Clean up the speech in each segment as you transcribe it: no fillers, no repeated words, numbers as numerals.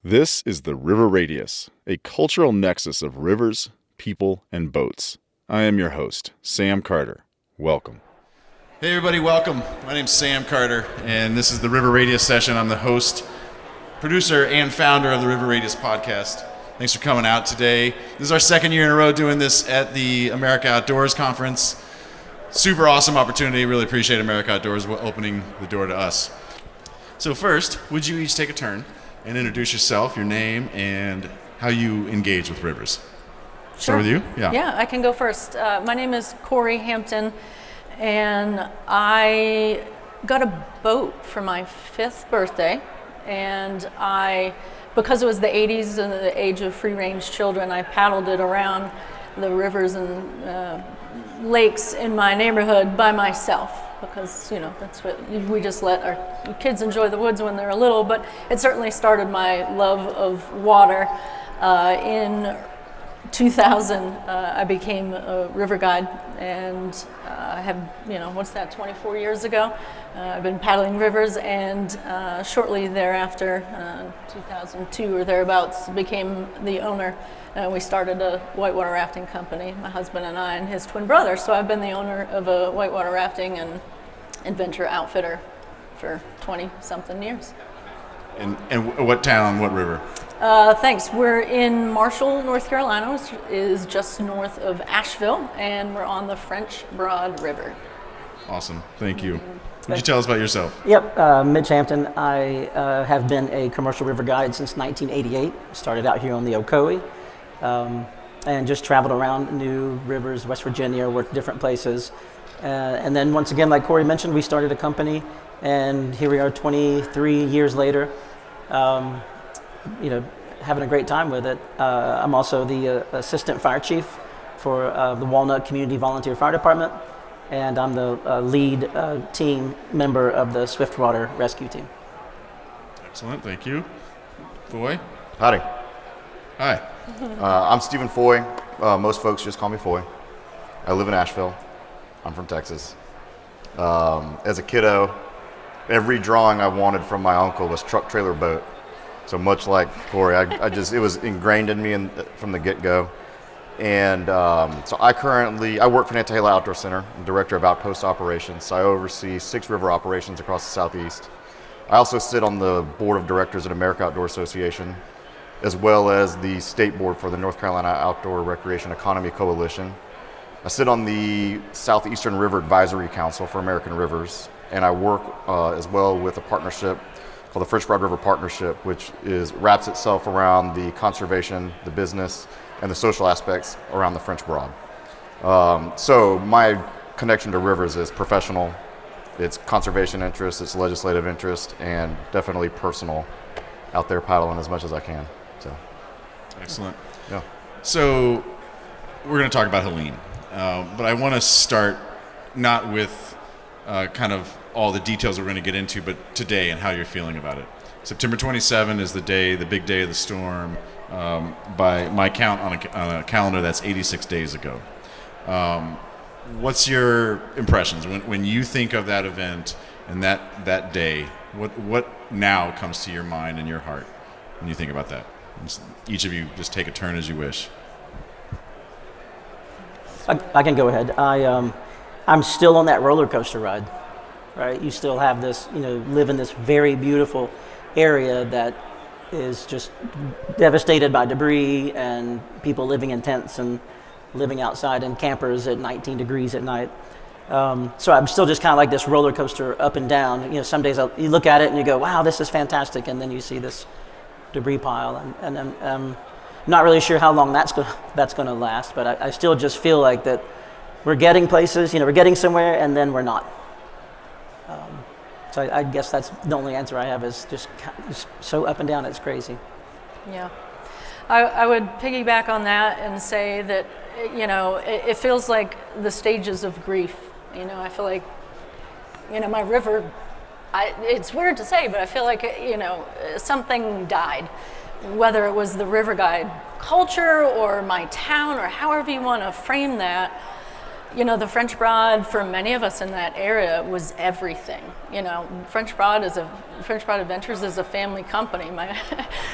This is the River Radius, a cultural nexus of rivers, people, and boats. I am your host, Sam Carter. Welcome. Hey everybody, welcome. My name's Sam Carter, and this is the River Radius session. I'm the host, producer, and founder of the River Radius podcast. Thanks for coming out today. This is our second year in a row doing this at the America Outdoors Conference. Super awesome opportunity. Really appreciate America Outdoors opening the door to us. So first, would you each take a turn and introduce yourself, your name, and how you engage with rivers? Sure. Start with you? Yeah, I can go first. My name is Corey Hampton, and I got a boat for my 5th birthday, and because it was the 80s and the age of free-range children, I paddled it around the rivers and lakes in my neighborhood by myself, because that's what we just let our kids enjoy the woods when they're little. But it certainly started my love of water. In 2000, I became a river guide, and I have 24 years ago, I've been paddling rivers, and shortly thereafter, 2002 or thereabouts, became the owner. We started a whitewater rafting company, my husband and I and his twin brother. So I've been the owner of a whitewater rafting and adventure outfitter for 20-something years. And what town, what river? Thanks. We're in Marshall, North Carolina, which is just north of Asheville, and we're on the French Broad River. Awesome. Thank you. Would you tell us about yourself? Yep, Mitch Hampton. I have been a commercial river guide since 1988. Started out here on the Ocoee, and just traveled around new rivers, West Virginia, worked different places. And then once again, like Corey mentioned, we started a company, and here we are 23 years later, having a great time with it. I'm also the assistant fire chief for the Walnut Community Volunteer Fire Department, and I'm the lead team member of the Swiftwater Rescue Team. Excellent, thank you. Foy? Howdy. Hi. I'm Stephen Foy. Most folks just call me Foy. I live in Asheville. I'm from Texas. As a kiddo, every drawing I wanted from my uncle was truck, trailer, boat. So much like Corey, it was ingrained in me from the get-go. And so I work for Nantahala Outdoor Center. I'm director of outpost operations. So I oversee 6 river operations across the Southeast. I also sit on the board of directors at America Outdoor Association, as well as the state board for the North Carolina Outdoor Recreation Economy Coalition. I sit on the Southeastern River Advisory Council for American Rivers, and I work as well with a partnership called the French Broad River Partnership, which wraps itself around the conservation, the business, and the social aspects around the French Broad. So my connection to rivers is professional, it's conservation interest, it's legislative interest, and definitely personal, out there paddling as much as I can. So, excellent. Yeah. So we're going to talk about Helene, but I want to start not with kind of all the details we're going to get into, but today and how you're feeling about it. September 27 is the big day of the storm. By my count on a calendar, that's 86 days ago. What's your impressions when you think of that event and that day? What now comes to your mind and your heart when you think about that? Each of you just take a turn as you wish. I can go ahead. I'm still on that roller coaster ride, right? You still have this, live in this very beautiful area that is just devastated by debris and people living in tents and living outside in campers at 19 degrees at night. So I'm still just kind of like this roller coaster up and down. Some days you look at it and you go, wow, this is fantastic. And then you see this debris pile. And I'm not really sure how long that's going to last. But I still just feel like that we're getting places, we're getting somewhere, and then we're not. So I guess that's the only answer I have, is just so up and down, it's crazy. Yeah. I would piggyback on that and say that, it feels like the stages of grief. I feel like, my river, it's weird to say, but I feel like, something died. Whether it was the river guide culture or my town or however you want to frame that, the French Broad for many of us in that area was everything. French Broad Adventures is a family company.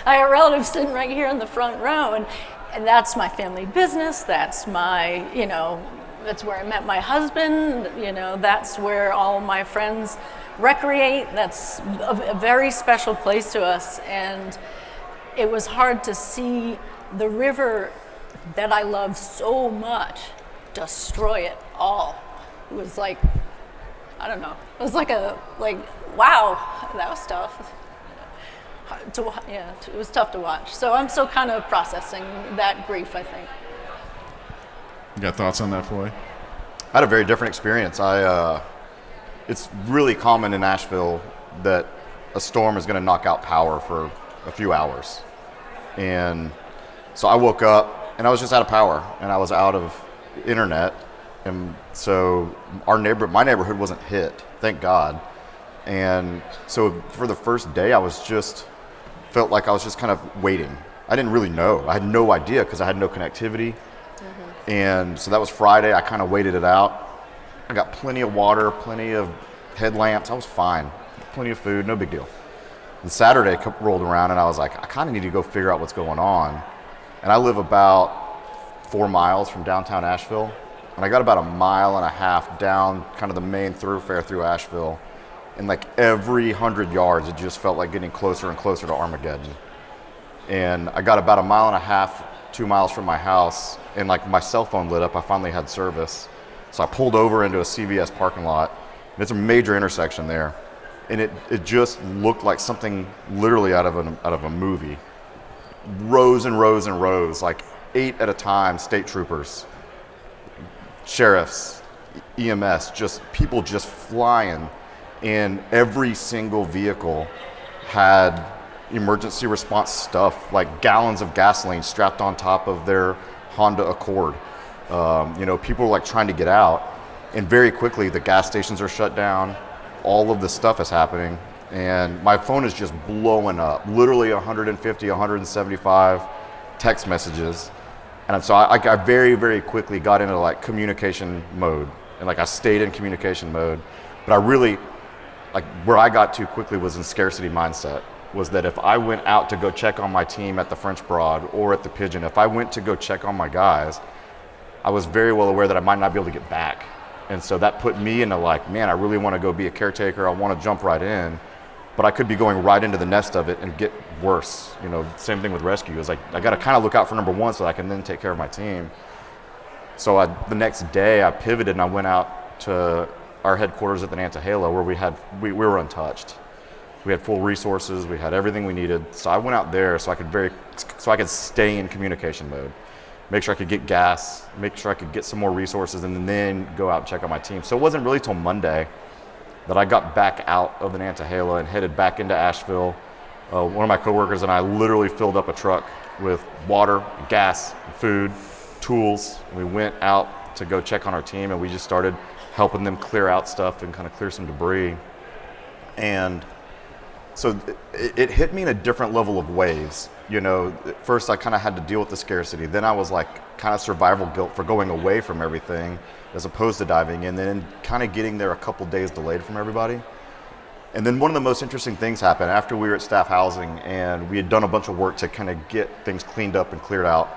I have relatives sitting right here in the front row, and that's my family business. That's my, that's where I met my husband. That's where all my friends recreate. That's a very special place to us, and it was hard to see the river that I love so much destroy it all. It was like, I don't know. It was like wow, that was tough. It was tough to watch. So I'm still kind of processing that grief, I think. You got thoughts on that, Foy? I had a very different experience. It's really common in Nashville that a storm is going to knock out power for a few hours. And so I woke up and I was just out of power and I was out of internet. And so my neighborhood wasn't hit, thank God. And so for the first day, felt like I was just kind of waiting. I didn't really know. I had no idea because I had no connectivity. Mm-hmm. And so that was Friday. I kind of waited it out. I got plenty of water, plenty of headlamps. I was fine. Plenty of food, no big deal. And Saturday rolled around and I was like, I kind of need to go figure out what's going on. And I live about 4 miles from downtown Asheville. And I got about 1.5 miles down kind of the main thoroughfare through Asheville. And like every 100 yards, it just felt like getting closer and closer to Armageddon. And I got about 1.5 miles, 2 miles from my house, and like my cell phone lit up. I finally had service. So I pulled over into a CVS parking lot. And it's a major intersection there. And it just looked like something literally out of a movie. Rows and rows and rows, like 8 at a time, state troopers, sheriffs, EMS, just people just flying. And every single vehicle had emergency response stuff, like gallons of gasoline strapped on top of their Honda Accord. People were like trying to get out. And very quickly, the gas stations are shut down. All of this stuff is happening. And my phone is just blowing up, literally 150, 175 text messages. And so I very, very quickly got into like communication mode. And like I stayed in communication mode. But I really, like where I got to quickly was in scarcity mindset, was that if I went out to go check on my team at the French Broad or at the Pigeon, if I went to go check on my guys, I was very well aware that I might not be able to get back. And so that put me into like, man, I really want to go be a caretaker. I want to jump right in, but I could be going right into the nest of it and get worse. Same thing with rescue. It's like, I got to kind of look out for number one so I can then take care of my team. So the next day I pivoted and I went out to our headquarters at the Nantahala where we were untouched. We had full resources. We had everything we needed. So I went out there so I could stay in communication mode. Make sure I could get gas, make sure I could get some more resources, and then go out and check on my team. So it wasn't really till Monday that I got back out of the Nantahala and headed back into Asheville. One of my coworkers and I literally filled up a truck with water, gas, food, tools. We went out to go check on our team, and we just started helping them clear out stuff and kind of clear some debris. And so it hit me in a different level of waves. At first I kind of had to deal with the scarcity. Then I was like kind of survival guilt for going away from everything as opposed to diving in, then kind of getting there a couple days delayed from everybody. And then one of the most interesting things happened after we were at staff housing and we had done a bunch of work to kind of get things cleaned up and cleared out.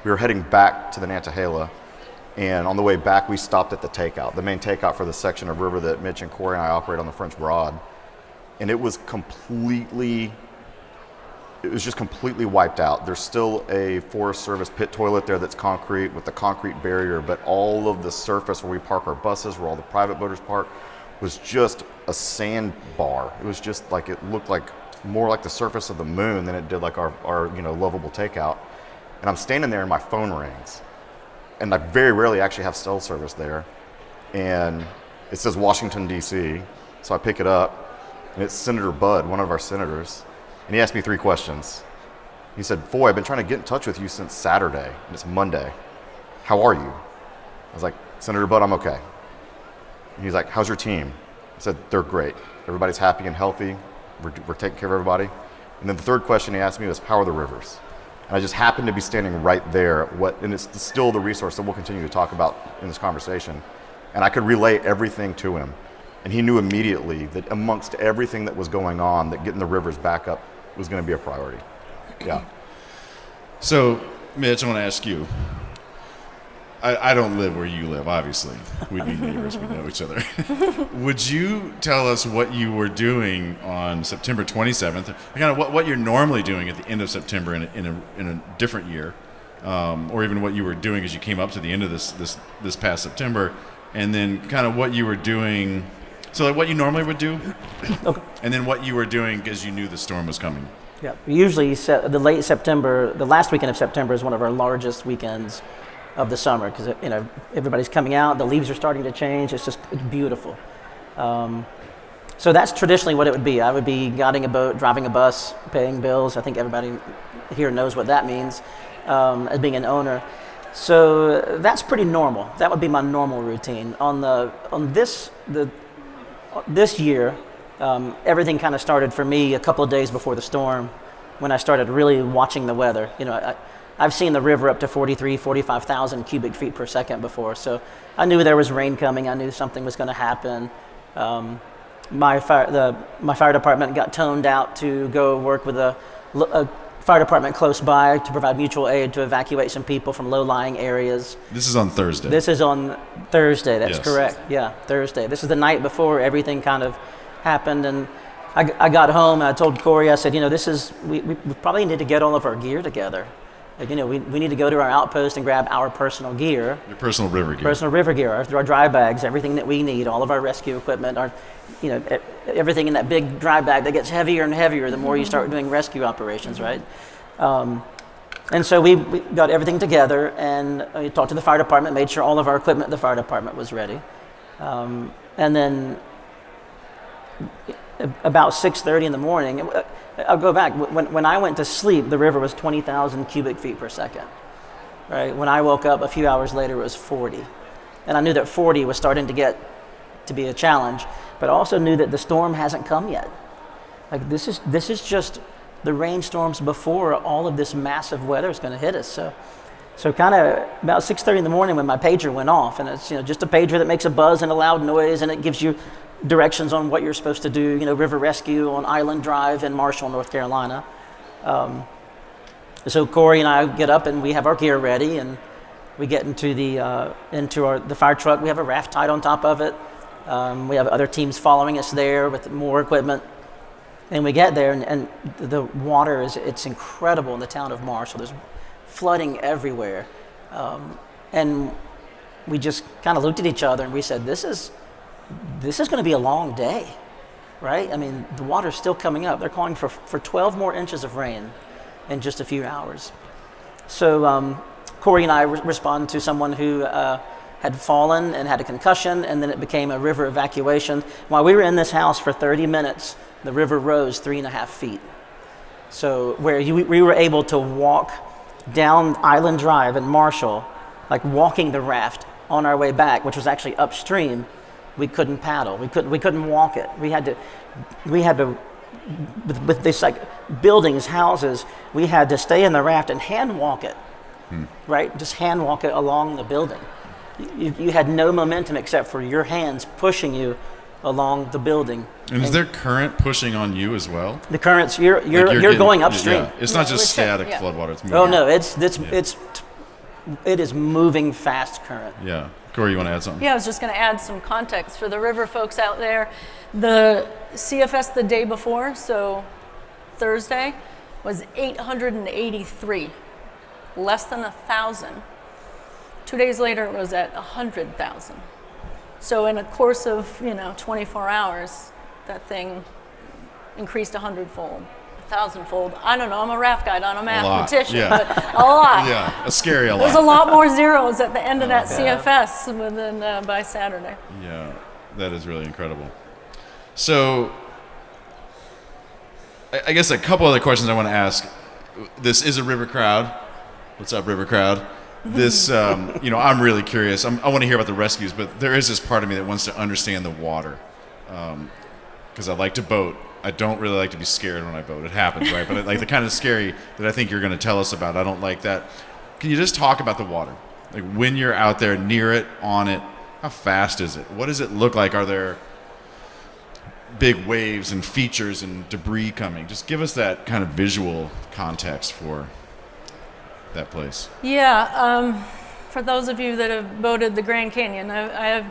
We were heading back to the Nantahala, and on the way back we stopped at the main takeout for the section of river that Mitch and Corey and I operate on the French Broad. And it was just completely wiped out. There's still a Forest Service pit toilet there that's concrete with the concrete barrier, but all of the surface where we park our buses, where all the private boaters park, was just a sand bar. It was just like, it looked like more like the surface of the moon than it did like our lovable takeout. And I'm standing there and my phone rings. And I very rarely actually have cell service there. And it says Washington, D.C. So I pick it up. And it's Senator Budd, one of our senators. And he asked me 3 questions. He said, Foy, I've been trying to get in touch with you since Saturday, and it's Monday. How are you? I was like, Senator Budd, I'm okay. And he's like, how's your team? I said, they're great. Everybody's happy and healthy. We're taking care of everybody. And then the 3rd question he asked me was, how are the rivers? And I just happened to be standing right there, and it's still the resource that we'll continue to talk about in this conversation. And I could relay everything to him. And he knew immediately that amongst everything that was going on, that getting the rivers back up was going to be a priority. Yeah. So, Mitch, I want to ask you. I don't live where you live, obviously. We'd be neighbors, we know each other. Would you tell us what you were doing on September 27th, kind of what you're normally doing at the end of September in a different year, or even what you were doing as you came up to the end of this past September, and then kind of what you were doing, so like what you normally would do, Okay. and then what you were doing because you knew the storm was coming. Yeah. Usually, the late September, the last weekend of September is one of our largest weekends of the summer because everybody's coming out, the leaves are starting to change. It's beautiful. So that's traditionally what it would be. I would be guiding a boat, driving a bus, paying bills. I think everybody here knows what that means as being an owner. So that's pretty normal. That would be my normal routine. This year, everything kind of started for me a couple of days before the storm when I started really watching the weather. I've seen the river up to 45,000 cubic feet per second before, so I knew there was rain coming. I knew something was going to happen. My fire department got toned out to go work with a fire department close by to provide mutual aid to evacuate some people from low-lying areas. This is on Thursday. This is on Thursday, that's Yes. correct. Yeah, Thursday. This is the night before everything kind of happened, and I got home and I told Corey, I said, we probably need to get all of our gear together. Like, we need to go to our outpost and grab our personal gear. Your personal river gear. Personal river gear, our dry bags, everything that we need, all of our rescue equipment, everything in that big dry bag that gets heavier and heavier the more you start doing rescue operations, right? And so we got everything together and we talked to the fire department, made sure all of our equipment at the fire department was ready. And then about 6:30 in the morning, I'll go back. When I went to sleep, the river was 20,000 cubic feet per second. Right? When I woke up a few hours later, it was 40. And I knew that 40 was starting to get to be a challenge, but I also knew that the storm hasn't come yet. Like this is just the rainstorms before all of this massive weather is going to hit us. So kind of about 6:30 in the morning when my pager went off, and it's just a pager that makes a buzz and a loud noise, and it gives you directions on what you're supposed to do, river rescue on Island Drive in Marshall, North Carolina. So Corey and I get up and we have our gear ready, and we get into the fire truck. We have a raft tied on top of it. We have other teams following us there with more equipment. And we get there, and the water it's incredible in the town of Marshall. There's flooding everywhere. And we just kind of looked at each other and we said, this is going to be a long day, right? I mean, the water's still coming up. They're calling for 12 more inches of rain in just a few hours. So Corey and I responded to someone who had fallen and had a concussion, and then it became a river evacuation. While we were in this house for 30 minutes, the river rose 3.5 feet. So we were able to walk down Island Drive in Marshall, like walking the raft on our way back, which was actually upstream. We couldn't paddle. We couldn't walk it. We had to with this like buildings, houses, we had to stay in the raft and hand walk it, right? Just hand walk it along the building. You had no momentum except for your hands pushing you along the building. And is there current pushing on you as well? The currents, you're going upstream. Yeah. It's not just static floodwater. It's moving. Oh no, it is moving fast current. Yeah. Corey, you want to add something? Yeah, I was just going to add some context for the river folks out there. The CFS the day before, so Thursday, was 883, less than 1,000. 2 days later, it was at 100,000. So in a course of 24 hours, that thing increased 100-fold, 1,000-fold. I don't know. I'm a raft guide, I'm a mathematician, but a lot. Yeah, a scary lot. There's a lot more zeros at the end of that CFS by Saturday. Yeah, that is really incredible. So I guess a couple other questions I want to ask. This is a river crowd. What's up, river crowd? This, I'm really curious. I want to hear about the rescues, but there is this part of me that wants to understand the water, because I like to boat, I don't really like to be scared when I boat. It happens, right? But like the kind of scary that I think you're going to tell us about, I don't like that. Can you just talk about the water? Like when you're out there near it, on it, how fast is it? What does it look like? Are there big waves and features and debris coming? Just give us that kind of visual context for that place. Yeah, for those of you that have boated the Grand Canyon, I have,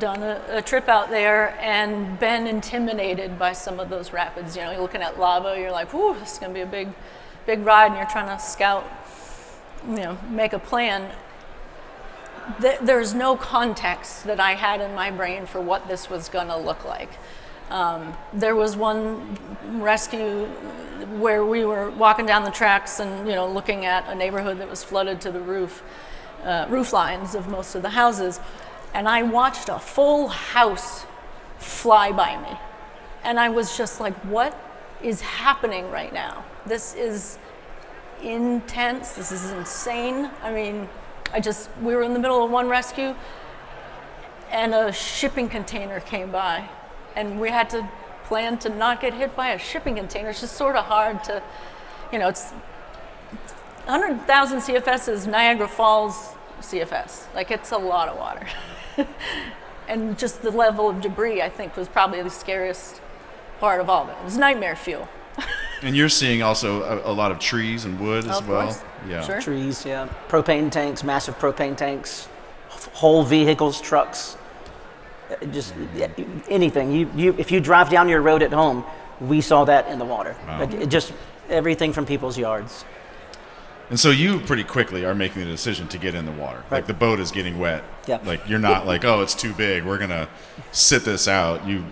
done a trip out there and been intimidated by some of those rapids. You're looking at lava, you're like, "Ooh, this is gonna be a big ride," and you're trying to scout, make a plan. There's no context that I had in my brain for what this was gonna look like. There was one rescue where we were walking down the tracks and looking at a neighborhood that was flooded to the roof lines of most of the houses, and I watched a full house fly by me, and I was just like, what is happening right now? This is intense. This is insane. I mean, we were in the middle of one rescue, and a shipping container came by, and we had to plan to not get hit by a shipping container. It's just sort of hard to, it's 100,000 CFS is Niagara Falls CFS. Like, it's a lot of water. And just the level of debris, I think, was probably the scariest part of all of it. It was nightmare fuel. And you're seeing also a lot of trees and wood as well. Course. Yeah. Sure. Trees, yeah. Propane tanks, massive propane tanks, whole vehicles, trucks, just anything. If you drive down your road at home, we saw that in the water. Wow. Like, just everything from people's yards. And so you pretty quickly are making the decision to get in the water. Right. Like the boat is getting wet. Yeah. Like you're not like, oh, it's too big, we're gonna sit this out. You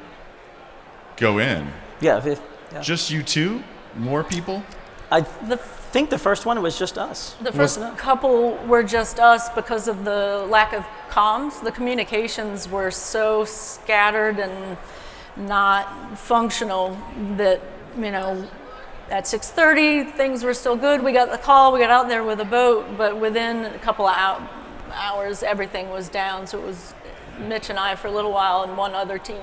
go in. Yeah. Just you two? More people? I think the first one was just us. The first couple were just us because of the lack of comms. The communications were so scattered and not functional that, at 6:30, things were still good. We got the call, we got out there with a boat, but within a couple of hours, everything was down. So it was Mitch and I for a little while, and one other team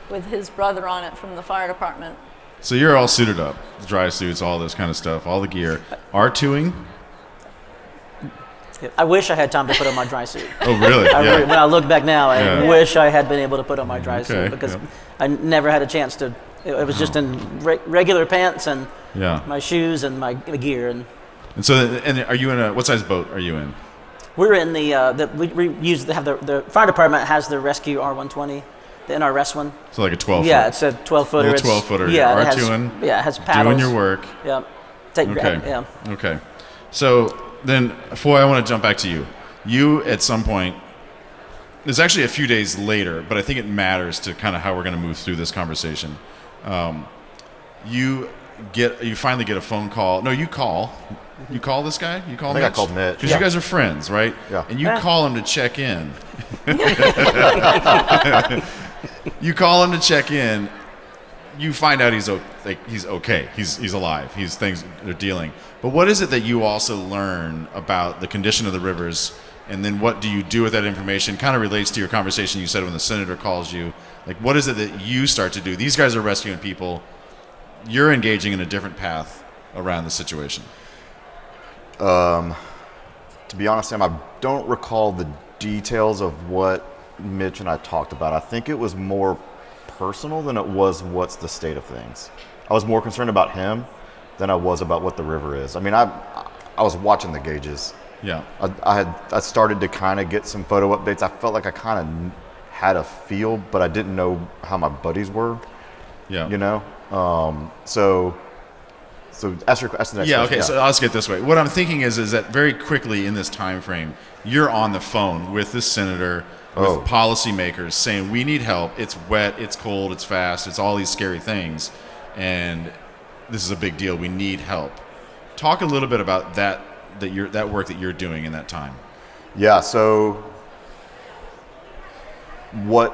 with his brother on it from the fire department. So you're all suited up, dry suits, all this kind of stuff, all the gear. R2ing? I wish I had time to put on my dry suit. Oh, really? Yeah. When I look back now, Yeah. I wish I had been able to put on my dry suit because yeah. I never had a chance to. It was just in regular pants and my shoes and my gear. And so, are you in what size boat are you in? we're in the fire department has the rescue R120, the NRS one. So like a 12 Yeah, foot. it's a 12-footer. Little 12-footer. Yeah, it has, R2ing. Yeah, it has paddles. Doing your work. Yeah. Okay. Okay. So then, Foy, I want to jump back to you. You, at some point, it's actually a few days later, but I think it matters to kind of how we're going to move through this conversation. You finally get a phone call. No, you call. You call this guy? You call I think Mitch? I called Mitch. Because you guys are friends, right? Yeah. And you call him to check in. You call him to check in. You find out he's okay. He's alive. Things are dealing. But what is it that you also learn about the condition of the rivers, and then what do you do with that information? Kind of relates to your conversation you said when the senator calls you. Like, what is it that you start to do? These guys are rescuing people. You're engaging in a different path around the situation. To be honest, Sam, I don't recall the details of what Mitch and I talked about. I think it was more personal than it was what's the state of things. I was more concerned about him than I was about what the river is. I mean, I was watching the gauges. Yeah. I started to kind of get some photo updates. I felt like I kind of had a feel, but I didn't know how my buddies were. Yeah. So ask the next question. Yeah, okay, so I'll ask it this way. What I'm thinking is that very quickly in this time frame, you're on the phone with this senator, with policymakers saying, we need help. It's wet, it's cold, it's fast, it's all these scary things, and this is a big deal. We need help. Talk a little bit about that work that you're doing in that time. Yeah, so there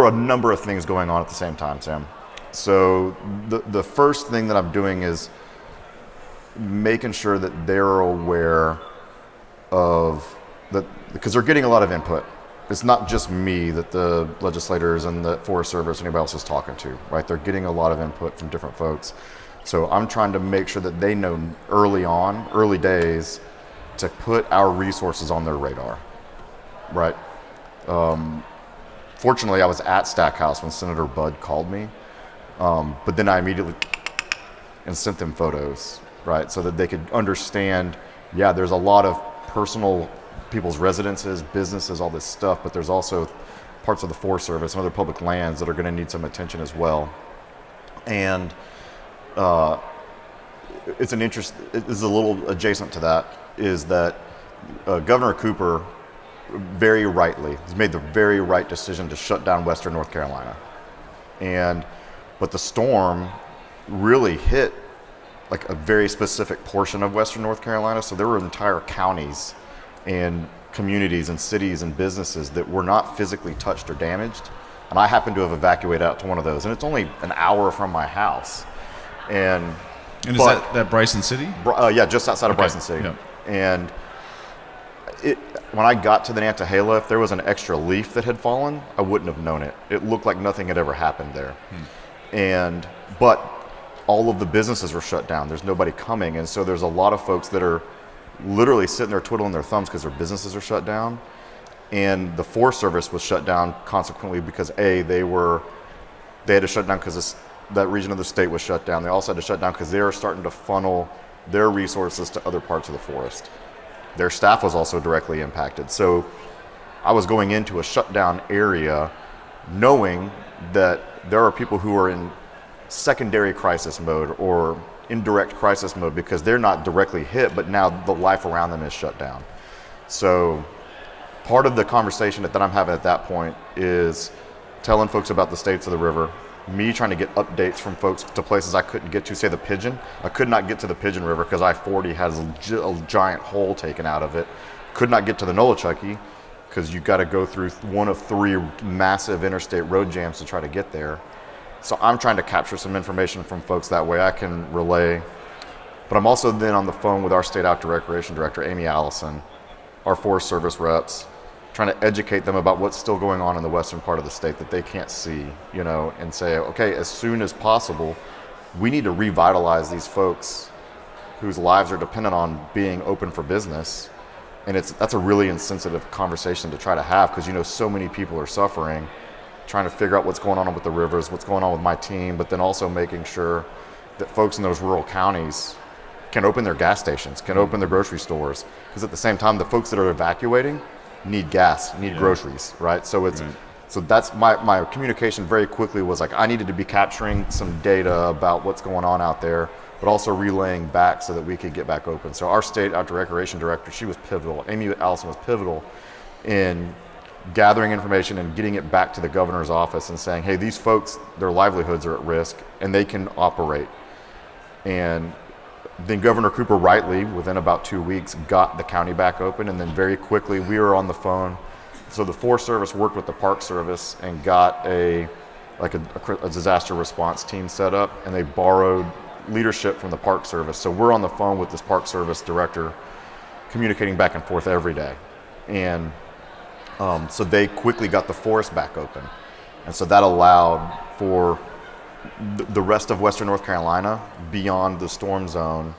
are a number of things going on at the same time, Sam. So the first thing that I'm doing is making sure that they're aware of that, because they're getting a lot of input it's not just me that the legislators and the Forest Service and anybody else is talking to, right? They're getting a lot of input from different folks. So I'm trying to make sure that they know early days, to put our resources on their radar, right? Fortunately, I was at Stackhouse when Senator Budd called me, but then I immediately and sent them photos, right? So that they could understand, yeah, there's a lot of personal people's residences, businesses, all this stuff, but there's also parts of the Forest Service and other public lands that are going to need some attention as well. And it's a little adjacent to that, is that Governor Cooper very rightly has made the very right decision to shut down Western North Carolina. But the storm really hit like a very specific portion of Western North Carolina. So there were entire counties and communities and cities and businesses that were not physically touched or damaged. And I happened to have evacuated out to one of those. And it's only an hour from my house. And is that Bryson City? Yeah, just outside of Bryson City. Yeah. And when I got to the Nantahala, if there was an extra leaf that had fallen, I wouldn't have known it. It looked like nothing had ever happened there. But all of the businesses were shut down. There's nobody coming. And so there's a lot of folks that are literally sitting there twiddling their thumbs because their businesses are shut down. And the Forest Service was shut down consequently because they had to shut down because that region of the state was shut down. They also had to shut down because they were starting to funnel their resources to other parts of the forest. Their staff was also directly impacted. So I was going into a shutdown area knowing that there are people who are in secondary crisis mode or indirect crisis mode because they're not directly hit, but now the life around them is shut down. So part of the conversation that I'm having at that point is telling folks about the states of the river, me trying to get updates from folks to places I couldn't get to, say the Pigeon. I could not get to the Pigeon River because I-40 has a giant hole taken out of it. Could not get to the Nolichucky because you got to go through one of 3 massive interstate road jams to try to get there. So I'm trying to capture some information from folks that way I can relay. But I'm also then on the phone with our state outdoor recreation director, Amy Allison, our Forest Service reps, trying to educate them about what's still going on in the western part of the state that they can't see, and say, okay, as soon as possible, we need to revitalize these folks whose lives are dependent on being open for business. And that's a really insensitive conversation to try to have because, so many people are suffering, trying to figure out what's going on with the rivers, what's going on with my team, but then also making sure that folks in those rural counties can open their gas stations, can open their grocery stores. Because at the same time, the folks that are evacuating need gas, need groceries, right? So so that's my communication very quickly was like, I needed to be capturing some data about what's going on out there, but also relaying back so that we could get back open. So our state outdoor recreation director, she was pivotal. Amy Allison was pivotal in gathering information and getting it back to the governor's office and saying, hey, these folks, their livelihoods are at risk and they can operate. And then Governor Cooper rightly, within about 2 weeks, got the county back open. And then very quickly we were on the phone. So the Forest Service worked with the Park Service and got a disaster response team set up, and they borrowed leadership from the Park Service. So we're on the phone with this Park Service director communicating back and forth every day. And so they quickly got the forest back open. And so that allowed for the rest of Western North Carolina beyond the storm zone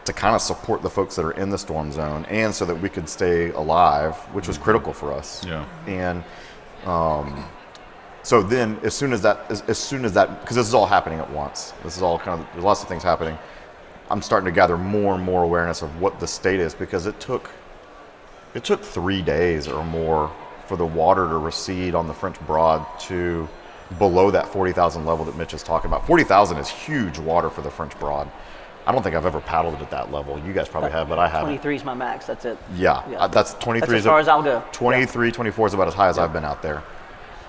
to kind of support the folks that are in the storm zone, and so that we could stay alive, which was critical for us. Yeah. And so then as soon as that, because this is all happening at once, this is all there's lots of things happening, I'm starting to gather more and more awareness of what the state is, because it took 3 days or more for the water to recede on the French Broad to below that 40,000 level that Mitch is talking about. 40,000 is huge water for the French Broad. I don't think I've ever paddled it at that level. You guys probably have, but I haven't. 23 is my max, that's it. Yeah. That's 23. That's as far as I'll go. 23, 24 is about as high as I've been out there.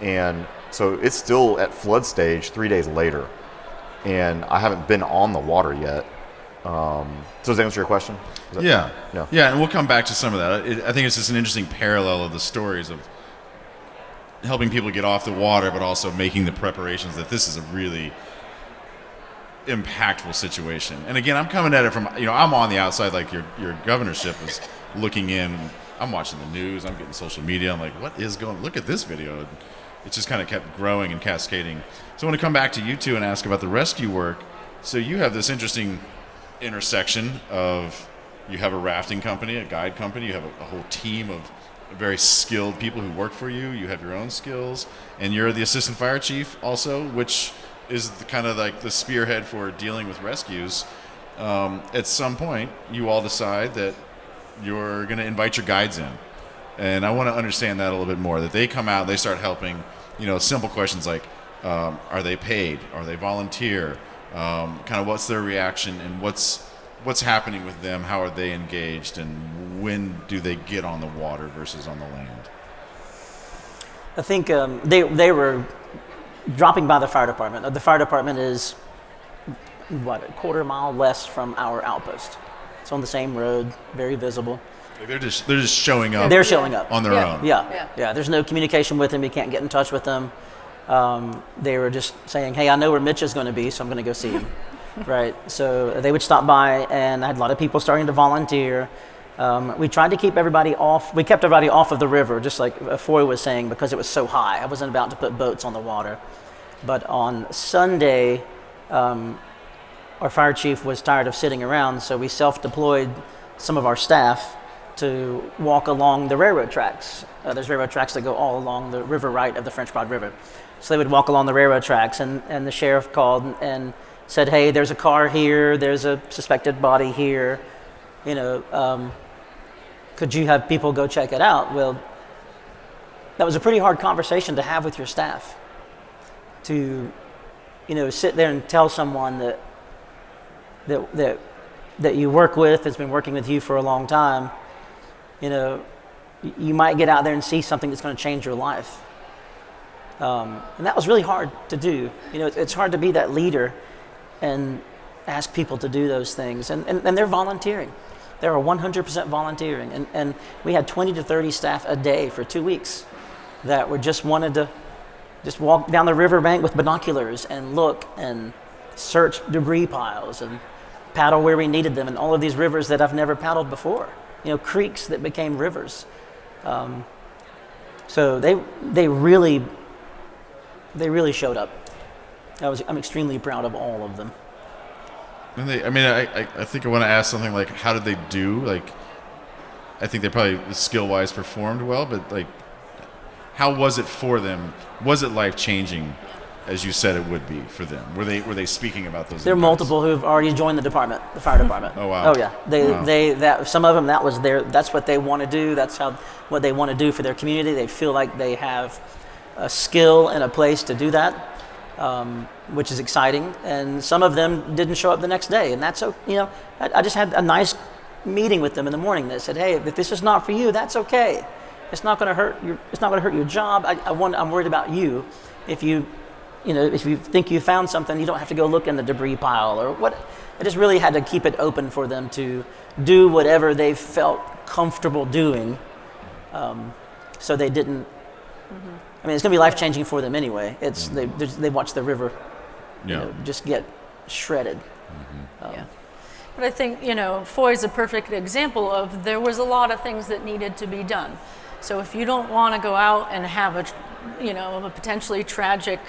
And so it's still at flood stage 3 days later. And I haven't been on the water yet. So does that answer your question? Yeah, and we'll come back to some of that. I think it's just an interesting parallel of the stories of helping people get off the water, but also making the preparations that this is a really impactful situation. And again, I'm coming at it from, I'm on the outside, like your governorship is looking in. I'm watching the news, I'm getting social media, I'm like, what is going, look at this video. And it just kind of kept growing and cascading. So I want to come back to you two and ask about the rescue work. So you have this interesting intersection of, you have a rafting company, a guide company, you have a whole team of very skilled people who work for you, you have your own skills, and you're the assistant fire chief also, which is kind of like the spearhead for dealing with rescues. At some point, you all decide that you're going to invite your guides in. And I want to understand that a little bit more, that they come out, they start helping, simple questions like, are they paid? Are they volunteer? Kind of what's their reaction, and what's happening with them? How are they engaged, and when do they get on the water versus on the land? I think they were dropping by the fire department. The fire department is, a quarter mile west from our outpost. It's on the same road, very visible. They're just showing up. They're showing up on their own. Yeah. There's no communication with them. You can't get in touch with them. They were just saying, hey, I know where Mitch is going to be, so I'm going to go see him. Right. So they would stop by, and I had a lot of people starting to volunteer. We tried to keep everybody off. We kept everybody off of the river, just like Foy was saying, because it was so high. I wasn't about to put boats on the water. But on Sunday, our fire chief was tired of sitting around, so we self-deployed some of our staff to walk along the railroad tracks. There's railroad tracks that go all along the river right of the French Broad River. So they would walk along the railroad tracks, and the sheriff called and said, hey, there's a car here, there's a suspected body here, could you have people go check it out? Well, that was a pretty hard conversation to have with your staff, to sit there and tell someone that you work with, that's been working with you for a long time, you might get out there and see something that's going to change your life. And that was really hard to do. It's hard to be that leader and ask people to do those things. And they're volunteering. They're 100% volunteering. And we had 20 to 30 staff a day for 2 weeks that were just wanted to just walk down the riverbank with binoculars and look and search debris piles and paddle where we needed them in all of these rivers that I've never paddled before. Creeks that became rivers. So they really showed up. I'm extremely proud of all of them. And I think I want to ask something like, how did they do? Like, I think they probably skill-wise performed well, but like, how was it for them? Was it life-changing, as you said it would be for them? Were they speaking about those? There are impacts? multiple who've already joined the fire department. Oh wow! Oh yeah. Some of them, that's what they want to do. That's what they want to do for their community. They feel like they have a skill and a place to do that, which is exciting. And some of them didn't show up the next day, and that's I just had a nice meeting with them in the morning that said, hey, if this is not for you, that's okay. It's not going to hurt your job. I'm worried about you. If you think you found something, you don't have to go look in the debris pile or what. I just really had to keep it open for them to do whatever they felt comfortable doing, so they didn't. Mm-hmm. I mean, it's going to be life-changing for them anyway. It's they watch the river, just get shredded. Mm-hmm. But I think Foy's a perfect example of there was a lot of things that needed to be done. So if you don't want to go out and have a potentially tragic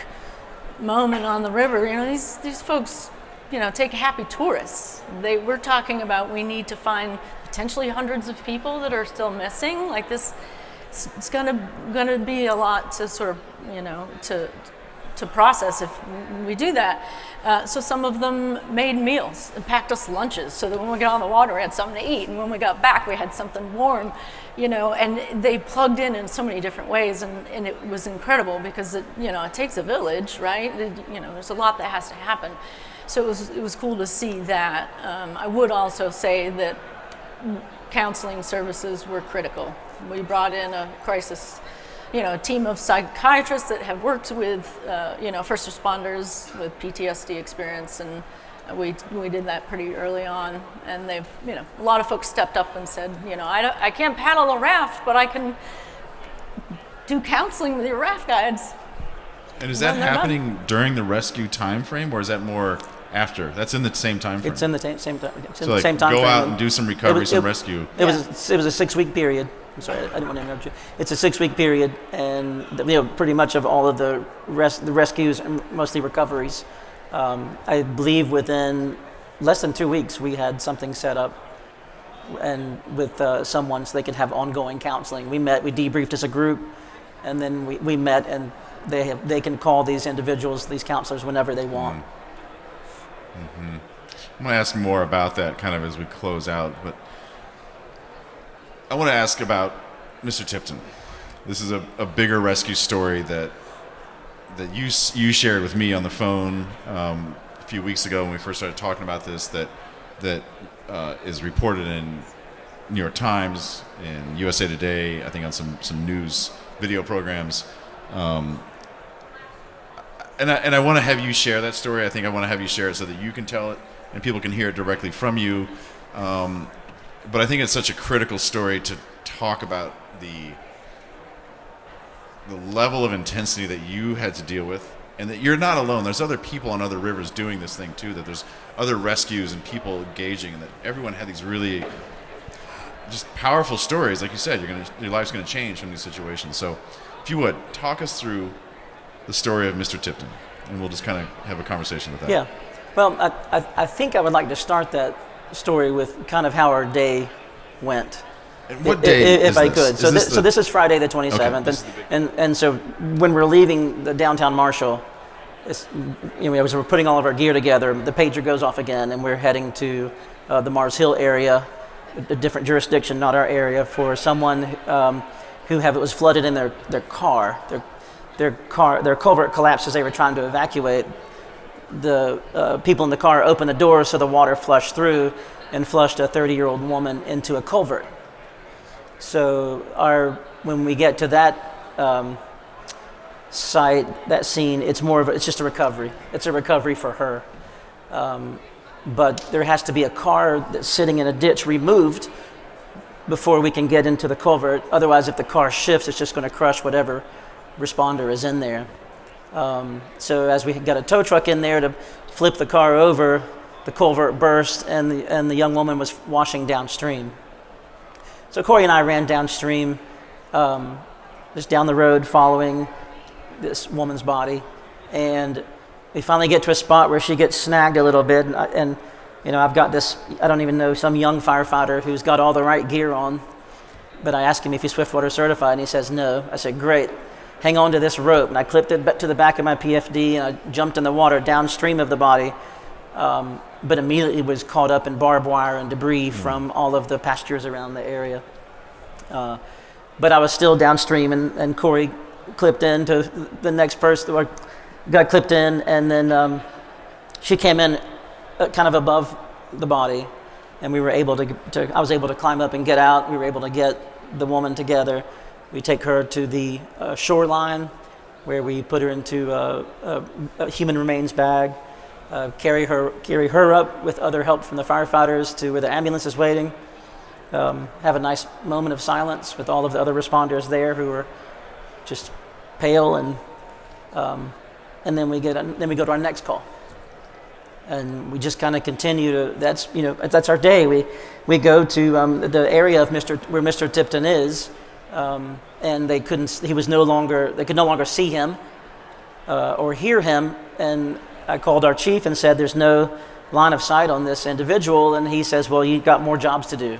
moment on the river, these folks, take happy tourists. We're talking about, we need to find potentially hundreds of people that are still missing. Like this, it's gonna be a lot to sort of, to process if we do that. So some of them made meals and packed us lunches so that when we got on the water, we had something to eat. And when we got back, we had something warm, and they plugged in so many different ways. And it was incredible because it takes a village, right? There's a lot that has to happen. So it was cool to see that. I would also say that counseling services were critical. We brought in a crisis a team of psychiatrists that have worked with, first responders with PTSD experience, and we did that pretty early on. And they've, a lot of folks stepped up and said, I can't paddle a raft, but I can do counseling with your raft guides. And is that happening during the rescue time frame, or is that more after? That's in the same time frame. It's in the same time. It's in So the like same time go frame. out and do some recovery, some rescue. It was a 6-week period. I'm sorry, I didn't want to interrupt you. It's a 6-week period, and pretty much of all of the rescues and mostly recoveries. I believe within less than 2 weeks we had something set up, and with someone so they could have ongoing counseling. We debriefed as a group, and then we met, and they can call these individuals, these counselors, whenever they want. Mm-hmm. I'm going to ask more about that kind of as we close out, but I want to ask about Mr. Tipton. This is a bigger rescue story that you shared with me on the phone a few weeks ago when we first started talking about this. That is reported in New York Times, in USA Today, I think on some news video programs. And I want to have you share that story. I think I want to have you share it so that you can tell it and people can hear it directly from you. But I think it's such a critical story to talk about the level of intensity that you had to deal with, and that you're not alone. There's other people on other rivers doing this thing too, that there's other rescues and people engaging, and that everyone had these really just powerful stories. Like you said, your life's going to change from these situations. So if you would, talk us through the story of Mr. Tipton, and we'll just kind of have a conversation with that. Yeah. Well, I think I would like to start that story with kind of how our day went. And what day if is I this? could. So this is Friday the 27th, Okay, and so when we're leaving the downtown Marshall, as we're putting all of our gear together, the pager goes off again, and we're heading to the Mars Hill area, a different jurisdiction, not our area, for someone who was flooded in their car. Their culvert collapsed as they were trying to evacuate. The people in the car opened the door so the water flushed through and flushed a 30-year-old woman into a culvert. So when we get to that site, that scene, it's just a recovery. It's a recovery for her. But there has to be a car that's sitting in a ditch removed before we can get into the culvert. Otherwise, if the car shifts, it's just going to crush whatever responder is in there. So as we got a tow truck in there to flip the car over, the culvert burst, and the young woman was washing downstream. So Corey and I ran downstream, just down the road, following this woman's body, and we finally get to a spot where she gets snagged a little bit, and I've got this, I don't even know, some young firefighter who's got all the right gear on, but I asked him if he's Swiftwater certified, and he says no. I said, great. Hang on to this rope, and I clipped it to the back of my PFD, and I jumped in the water downstream of the body, but immediately was caught up in barbed wire and debris from all of the pastures around the area. But I was still downstream, and Corey clipped in to the next person, or got clipped in, and then she came in kind of above the body, and we were able I was able to climb up and get out. We were able to get the woman together. We take her to the shoreline, where we put her into a human remains bag, carry her up with other help from the firefighters to where the ambulance is waiting, have a nice moment of silence with all of the other responders there who are just pale, and then we go to our next call, and we just kind of continue to. That's our day. We go to the area of where Mr. Tipton is. And they could no longer see him or hear him, and I called our chief and said there's no line of sight on this individual, and he says, well, you've got more jobs to do,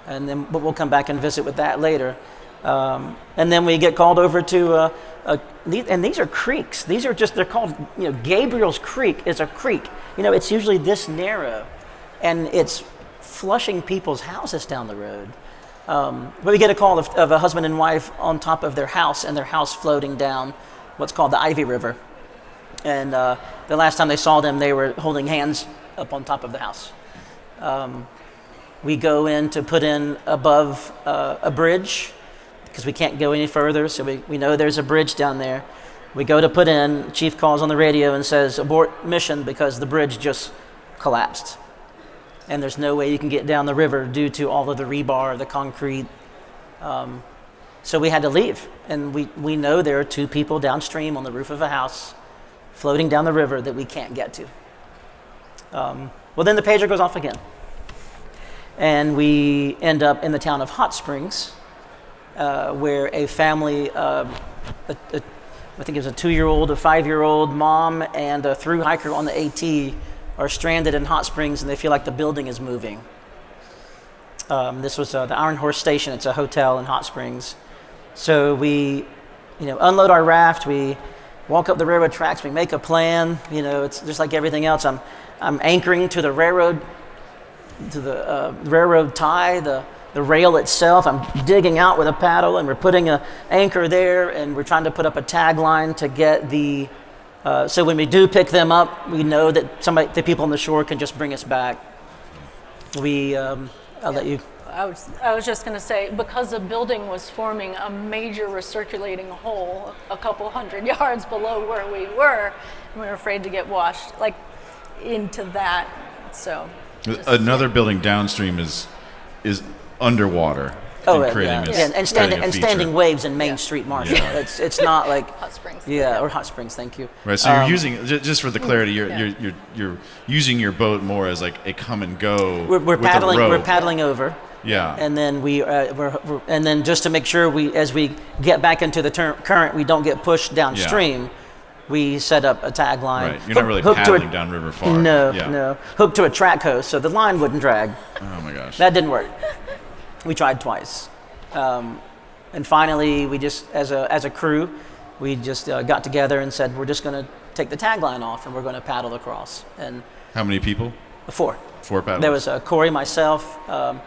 but we'll come back and visit with that later. And then we get called over to and these are creeks. They're called, Gabriel's Creek is a creek. It's usually this narrow, and it's flushing people's houses down the road. But we get a call of a husband and wife on top of their house, and their house floating down what's called the Ivy River. And the last time they saw them, they were holding hands up on top of the house. We go in to put in above a bridge because we can't go any further, so we know there's a bridge down there. We go to put in, chief calls on the radio and says, abort mission because the bridge just collapsed. And there's no way you can get down the river due to all of the rebar, the concrete. So we had to leave. And we know there are two people downstream on the roof of a house floating down the river that we can't get to. Well, then the pager goes off again. And we end up in the town of Hot Springs, where a family, I think it was a 2-year-old, a 5-year-old mom, and a through hiker on the AT are stranded in Hot Springs, and they feel like the building is moving. This was the Iron Horse Station. It's a hotel in Hot Springs. So we, unload our raft. We walk up the railroad tracks. We make a plan. It's just like everything else. I'm anchoring to the railroad, railroad tie, the rail itself. I'm digging out with a paddle, and we're putting an anchor there, and we're trying to put up a tagline to get the. So when we do pick them up, we know that the people on the shore can just bring us back. I'll let you. I was just going to say, because the building was forming a major recirculating hole a couple hundred yards below where we were afraid to get washed into that. So another building downstream is underwater. And standing waves in Main Street, Marshall. Yeah. It's not like Hot Springs. or Hot Springs. Thank you. Right. So you're using, just for the clarity, you're using your boat more as like a come and go. We're paddling. A rope. We're paddling over. Yeah. And then and then just to make sure as we get back into the current, we don't get pushed downstream. Yeah. We set up a tagline. Right. You're not really paddling downriver far. No. Hooked to a track hose so the line wouldn't drag. Oh my gosh. That didn't work. We tried twice. And finally, we just, as a crew, we just got together and said, we're just going to take the tagline off and we're going to paddle across. And how many people? 4. 4 paddlers. There was Corey, myself, one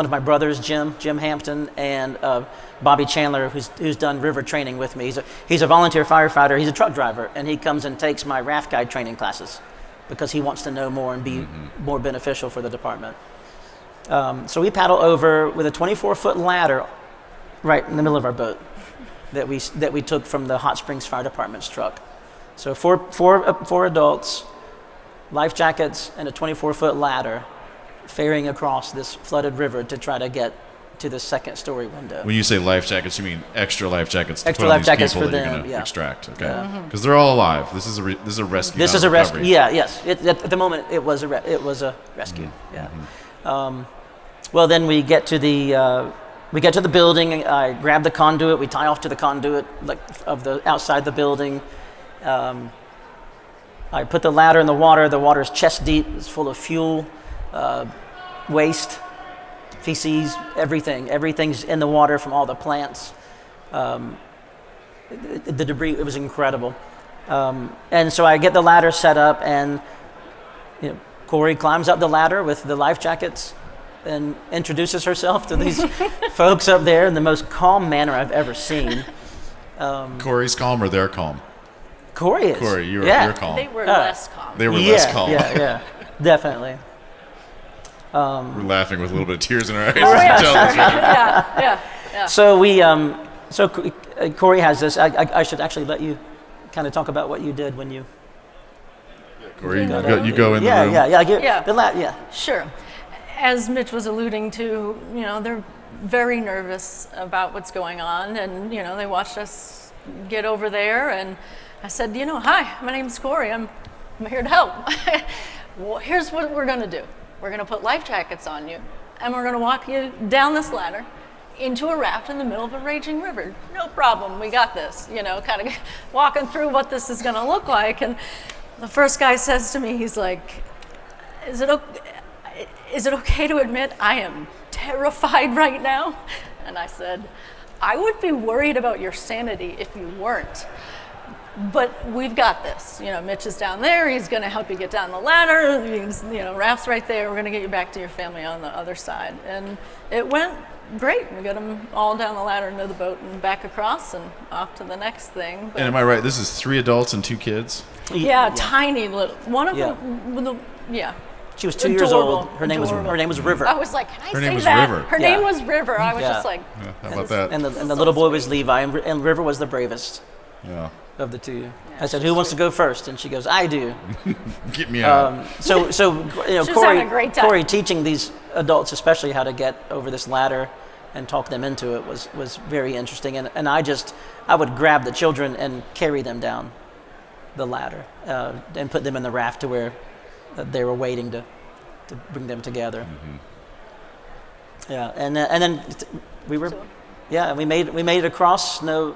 of my brothers, Jim Hampton, and Bobby Chandler, who's done river training with me. He's a volunteer firefighter. He's a truck driver, and he comes and takes my raft guide training classes because he wants to know more and be more beneficial for the department. So we paddle over with a 24-foot ladder right in the middle of our boat that we took from the Hot Springs Fire Department's truck. So four adults, life jackets, and a 24-foot ladder ferrying across this flooded river to try to get to the second-story window. When you say life jackets, you mean extra life jackets? Extra life jackets for that them. You're gonna extract. Okay. Mm-hmm. Because they're all alive. This is a rescue. This is a rescue. Yeah. Yes. At the moment, it was a rescue. Mm-hmm. Yeah. Well, then we get to the building. I grab the conduit. We tie off to the conduit of the outside the building. I put the ladder in the water. The water's chest deep. It's full of fuel, waste, feces, everything. Everything's in the water from all the plants. The debris. It was incredible. And so I get the ladder set up, and Corey climbs up the ladder with the life jackets and introduces herself to these folks up there in the most calm manner I've ever seen. Corey's calm or they're calm? Corey is. Corey, you're calm. They were less calm. They were less calm. Yeah, definitely. We're laughing with a little bit of tears in our eyes. Yeah. So Corey has this. I should actually let you kind of talk about what you did when you. Corey, you go in the room. Yeah. Sure. As Mitch was alluding to, they're very nervous about what's going on, and they watched us get over there, and I said, hi, my name's Corey. I'm here to help. Well, here's what we're going to do. We're going to put life jackets on you, and we're going to walk you down this ladder into a raft in the middle of a raging river. No problem. We got this. Kind of walking through what this is going to look like, and the first guy says to me, he's like, is it okay to admit I am terrified right now? And I said, I would be worried about your sanity if you weren't. But we've got this. Mitch is down there. He's going to help you get down the ladder. Raft's right there. We're going to get you back to your family on the other side. And it went great. We got them all down the ladder into the boat and back across and off to the next thing. But and am I right? This is 3 adults and 2 kids? Yeah, tiny little. One of them, She was 2 years old. Her name was River. I was like, can I Her say name was that? River. Her name was River. I was just like, How about that? And the little boy was Levi, and River was the bravest of the 2. I said, who wants to go first? And she goes, I do. Get me out. So having a great time. Corey teaching these adults, especially how to get over this ladder and talk them into it was very interesting. And I would grab the children and carry them down the ladder and put them in the raft to where they were waiting to bring them together. Yeah, and then we were, we made it across, no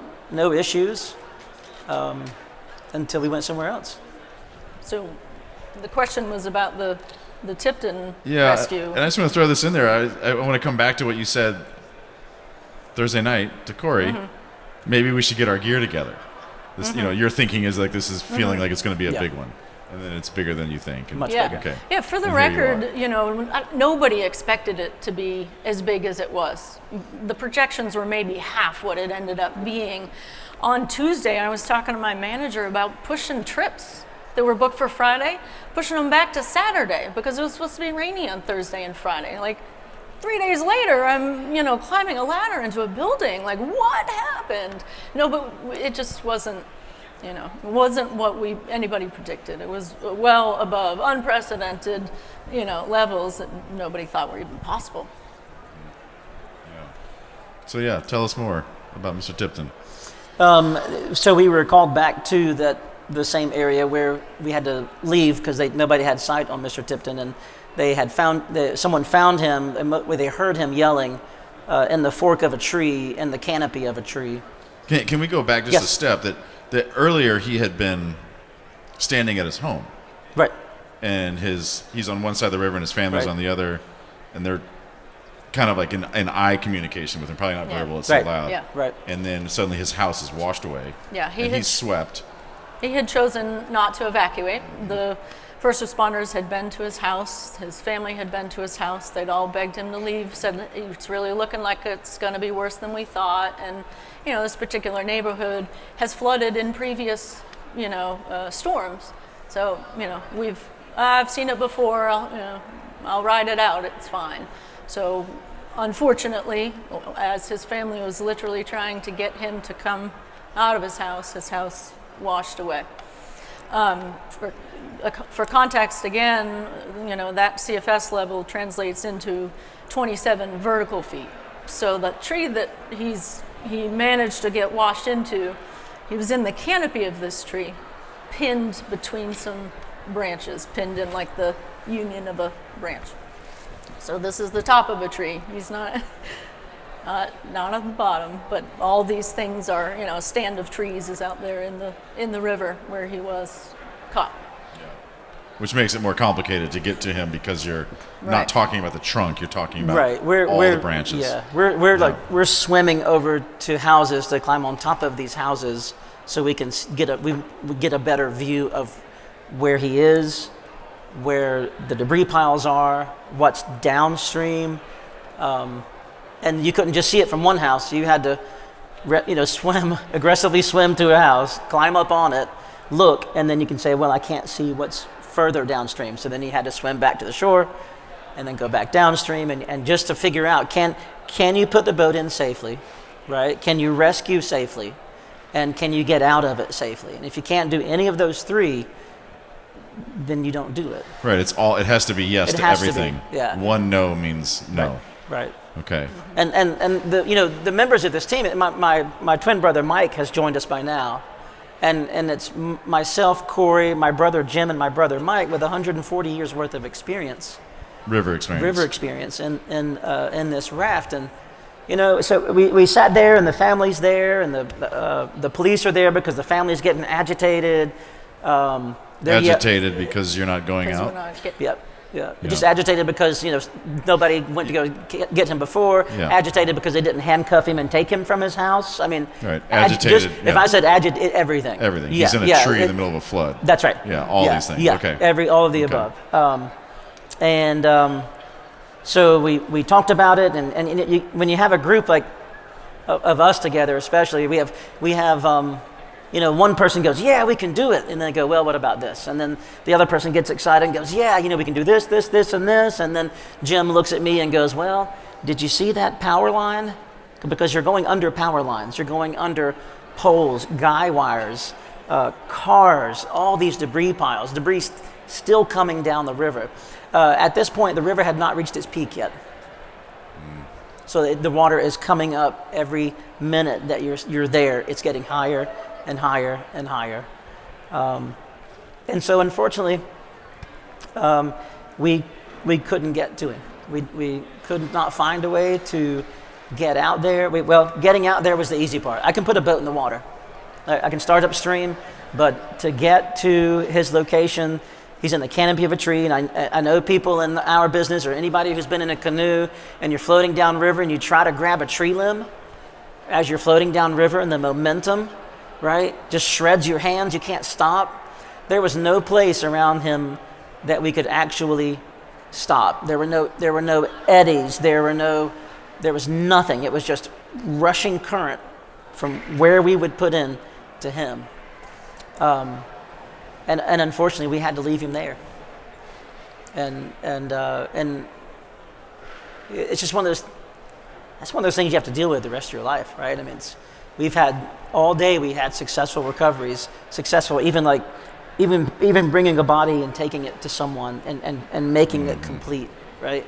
issues, until we went somewhere else. So the question was about the Tipton rescue. And I just want to throw this in there. I want to come back to what you said Thursday night to Corey. Maybe we should get our gear together. This, your thinking is like this is feeling like it's going to be a big one, and then it's bigger than you think. And Much bigger. Okay. Yeah, for the And record, nobody expected it to be as big as it was. The projections were maybe half what it ended up being. On Tuesday, I was talking to my manager about pushing trips that were booked for Friday, pushing them back to Saturday because it was supposed to be rainy on Thursday and Friday. Like 3 days later, I'm, climbing a ladder into a building. Like, what happened? No, but it just wasn't, it wasn't what anybody predicted. It was well above unprecedented, levels that nobody thought were even possible. So tell us more about Mr. Tipton. So we were called back to the same area where we had to leave because nobody had sight on Mr. Tipton, and they had someone found him where they heard him yelling in the fork of a tree, in the canopy of a tree. Can we go back just a step? That earlier he had been standing at his home, Right. and he's on one side of the river and his family's Right. on the other, and they're kind of like in eye communication with him, probably not verbal, it's so Right. loud. Yeah. Right. And then suddenly his house is washed away. Yeah, he's swept. He had chosen not to evacuate. The first responders had been to his house. His family had been to his house. They'd all begged him to leave, said it's really looking like it's going to be worse than we thought. And, this particular neighborhood has flooded in previous, storms. So, I've seen it before. I'll ride it out. It's fine. So, unfortunately, as his family was literally trying to get him to come out of his house washed away. For context, again, that CFS level translates into 27 vertical feet. So the tree that he managed to get washed into, he was in the canopy of this tree, pinned between some branches, pinned in like the union of a branch. So this is the top of a tree. He's not not at the bottom, but all these things are, a stand of trees is out there in the river where he was caught. Which makes it more complicated to get to him because you're not talking about the trunk, you're talking about all the branches. Yeah, we're swimming over to houses to climb on top of these houses so we can get a better view of where he is, where the debris piles are, what's downstream. And you couldn't just see it from one house. You had to, aggressively swim to a house, climb up on it, look, and then you can say, well, I can't see what's further downstream. So then you had to swim back to the shore and then go back downstream and just to figure out, can you put the boat in safely, right? Can you rescue safely? And can you get out of it safely? And if you can't do any of those three, then you don't do it. Right, it has to be yes to everything. One no means no. Right. Okay. And the members of this team, my twin brother Mike has joined us by now, and it's myself, Corey, my brother Jim, and my brother Mike with 140 years worth of experience. River experience in this raft, and so we sat there, and the family's there, and the police are there because the family's getting agitated. Agitated because you're not going out. Yeah. Just agitated because nobody went to go get him before. Yeah. Agitated because they didn't handcuff him and take him from his house. I mean, right. Agitated. If I said agitated, everything. Everything. He's in a tree in the middle of a flood. That's right. Yeah. All these things. Yeah. Okay. All of the above. So we talked about it, and when you have a group like of us together, especially we have. One person goes, yeah, we can do it. And then they go, well, what about this? And then the other person gets excited and goes, yeah, we can do this, this, this, and this. And then Jim looks at me and goes, well, did you see that power line? Because you're going under power lines. You're going under poles, guy wires, cars, all these debris piles, debris still coming down the river. At this point, the river had not reached its peak yet. So the water is coming up every minute that you're there. It's getting higher and higher and higher. And so unfortunately, We couldn't get to him. We could not find a way to get out there. Getting out there was the easy part. I can put a boat in the water. I can start upstream, but to get to his location, he's in the canopy of a tree, and I know people in our business or anybody who's been in a canoe and you're floating downriver and you try to grab a tree limb as you're floating downriver, and the momentum, right, just shreds your hands. You can't stop. There was no place around him that we could actually stop. There were no eddies. There was nothing. It was just rushing current from where we would put in to him. And unfortunately, we had to leave him there. And it's just one of those. That's one of those things you have to deal with the rest of your life, right? I mean, we had successful recoveries, even bringing a body and taking it to someone and making it complete, right?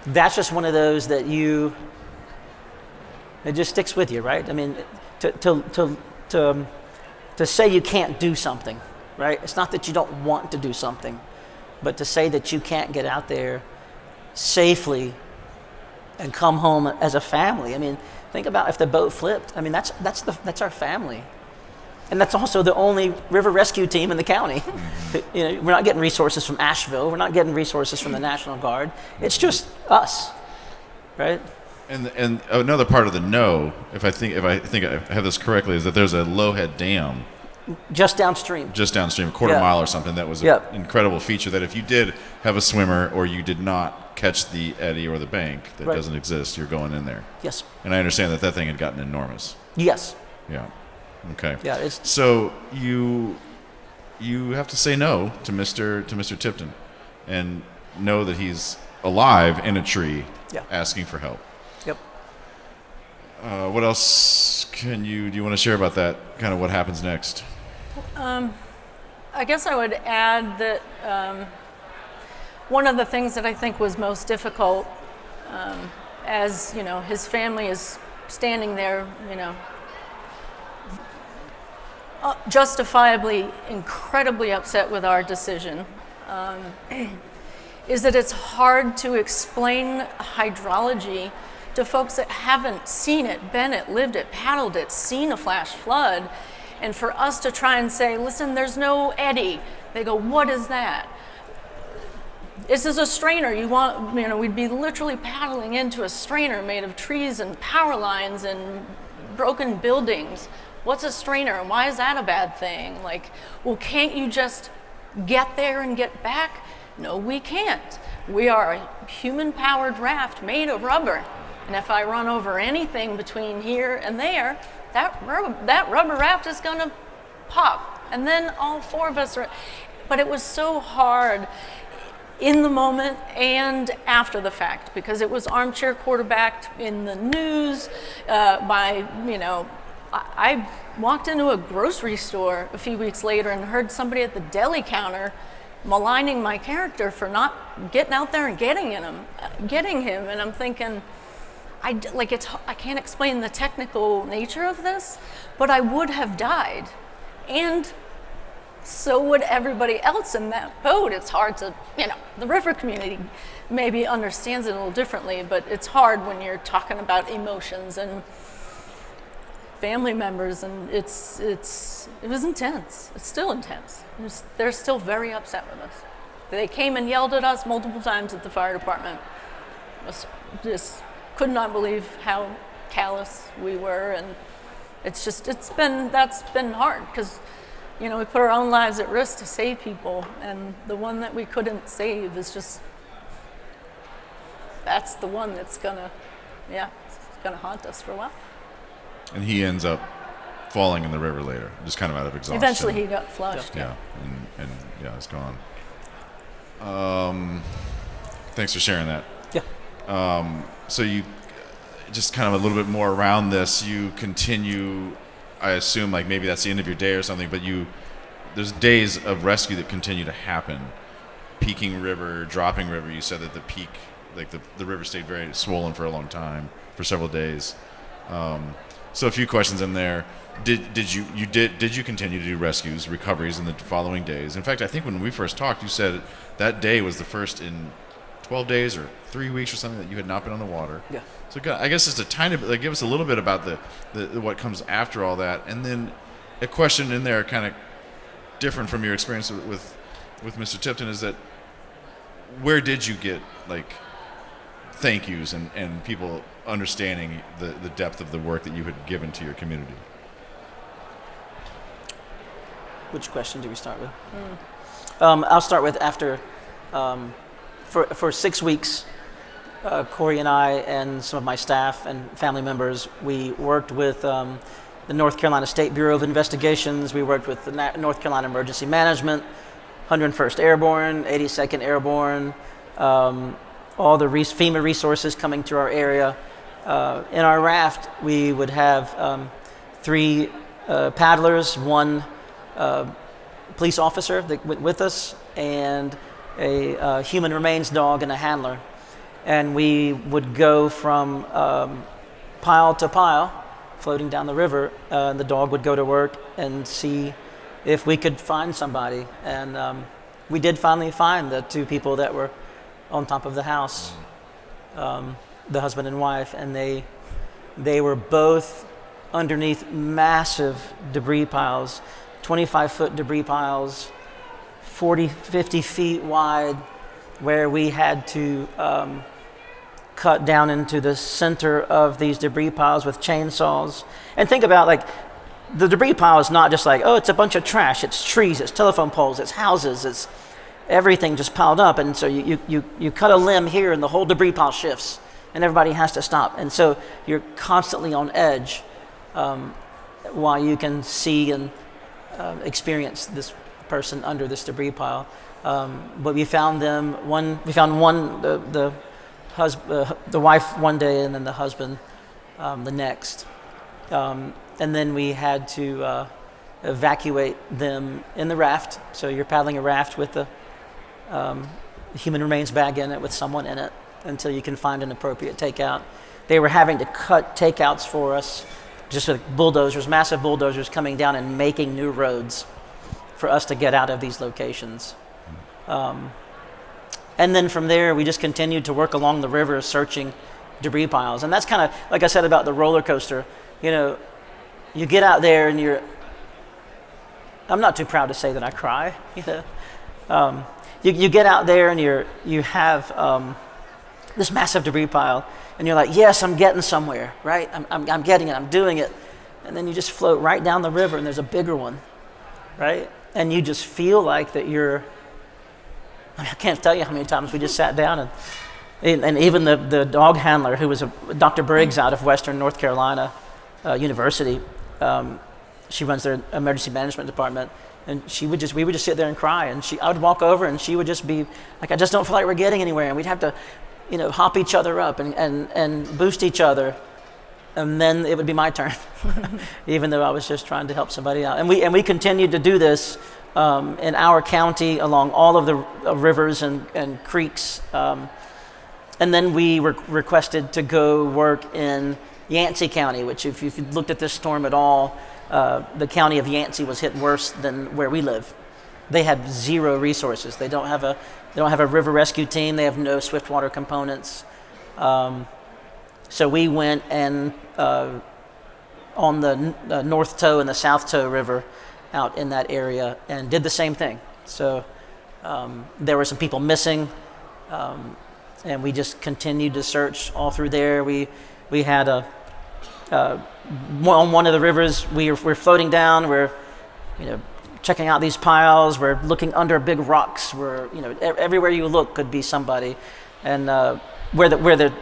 That's just one of those that it just sticks with you, right? I mean, to say you can't do something, right? It's not that you don't want to do something, but to say that you can't get out there safely and come home as a family. I mean, think about if the boat flipped. I mean, that's our family. And that's also the only river rescue team in the county. We're not getting resources from Asheville. We're not getting resources from the National Guard. It's just us, right? And another part of the if I think I have this correctly, is that there's a Lowhead Dam just downstream, a quarter mile or something. That was an incredible feature. That if you did have a swimmer or you did not catch the eddy or the bank that doesn't exist, you're going in there. Yes. And I understand that thing had gotten enormous. Yes. Yeah. Okay. Yeah. So you have to say no to Mr. Tipton, and know that he's alive in a tree, asking for help. Yep. What else do you want to share about that? Kind of what happens next? I guess I would add that one of the things that I think was most difficult, as his family is standing there, justifiably incredibly upset with our decision, is that it's hard to explain hydrology to folks that haven't seen it, been it, lived it, paddled it, seen a flash flood. And for us to try and say, listen, there's no eddy. They go, what is that? This is a strainer. We'd be literally paddling into a strainer made of trees and power lines and broken buildings. What's a strainer and why is that a bad thing? Like, well, can't you just get there and get back? No, we can't. We are a human-powered raft made of rubber. And if I run over anything between here and there, that rubber raft is going to pop. And then all four of us are... But it was so hard in the moment and after the fact, because it was armchair quarterbacked in the news by, I walked into a grocery store a few weeks later and heard somebody at the deli counter maligning my character for not getting out there and getting him. And I'm thinking, I can't explain the technical nature of this, but I would have died. And so would everybody else in that boat. It's hard to, the river community maybe understands it a little differently, but it's hard when you're talking about emotions and family members, and it was intense. It's still intense. They're still very upset with us. They came and yelled at us multiple times at the fire department. Just could not believe how callous we were, and that's been hard, because we put our own lives at risk to save people, and the one that we couldn't save is that's the one that's gonna haunt us for a while. And he ends up falling in the river later, just kind of out of exhaustion. Eventually he got flushed. Yeah, and it's gone. Thanks for sharing that. Yeah. So you, just kind of a little bit more around this, you continue, I assume, like maybe that's the end of your day or something, but there's days of rescue that continue to happen. Peaking river, dropping river, you said that the peak, like the river stayed very swollen for a long time, for several days. So a few questions in there. Did you continue to do rescues, recoveries in the following days? In fact, I think when we first talked, you said that day was the first in 12 days or 3 weeks or something that you had not been on the water. Yeah. So I guess just a tiny bit, like, give us a little bit about the what comes after all that, and then a question in there kind of different from your experience with Mr. Tipton is that where did you get like thank yous and people understanding the depth of the work that you had given to your community? Which question do we start with? I'll start with after, for 6 weeks, Corey and I and some of my staff and family members, we worked with the North Carolina State Bureau of Investigations. We worked with the North Carolina Emergency Management, 101st Airborne, 82nd Airborne, all the FEMA resources coming to our area. In our raft, we would have 3 paddlers, 1 police officer that went with us, and a human remains dog and a handler. And we would go from pile to pile, floating down the river. The dog would go to work and see if we could find somebody. And we did finally find the 2 people that were on top of the house, the husband and wife, and they were both underneath massive debris piles, 25-foot debris piles, 40, 50 feet wide, where we had to cut down into the center of these debris piles with chainsaws. And think about, like, the debris pile is not just like, oh, it's a bunch of trash, it's trees, it's telephone poles, it's houses, it's everything just piled up. And so you cut a limb here and the whole debris pile shifts and everybody has to stop. And so you're constantly on edge while you can see and experience this person under this debris pile. But we found them, the wife one day and then the husband the next. And then we had to evacuate them in the raft. So you're paddling a raft with the human remains bag in it with someone in it until you can find an appropriate takeout. They were having to cut takeouts for us, just with bulldozers, massive bulldozers coming down and making new roads for us to get out of these locations. And then from there, we just continued to work along the river searching debris piles. And that's kind of, like I said about the roller coaster, you know, you get out there and I'm not too proud to say that I cry, you know. You get out there and you have this massive debris pile and you're like, yes, I'm getting somewhere, right? I'm getting it, I'm doing it. And then you just float right down the river and there's a bigger one, right? And you just feel like that I can't tell you how many times we just sat down and even the dog handler, who was Dr. Briggs out of Western North Carolina University, she runs their emergency management department, and we would just sit there and cry, and I would walk over and she would just be like, I just don't feel like we're getting anywhere, and we'd have to, you know, hop each other up and boost each other, and then it would be my turn, even though I was just trying to help somebody out. And we continued to do this in our county along all of the rivers and creeks. And then we were requested to go work in Yancey County, which if you looked at this storm at all, the county of Yancey was hit worse than where we live. They had zero resources. They don't have a river rescue team. They have no swift water components. So we went and on the North Toe and the South Toe River out in that area and did the same thing. So there were some people missing, and we just continued to search all through there. We had on one of the rivers, we're floating down, we're, you know, checking out these piles, we're looking under big rocks, we're, you know, everywhere you look could be somebody. And where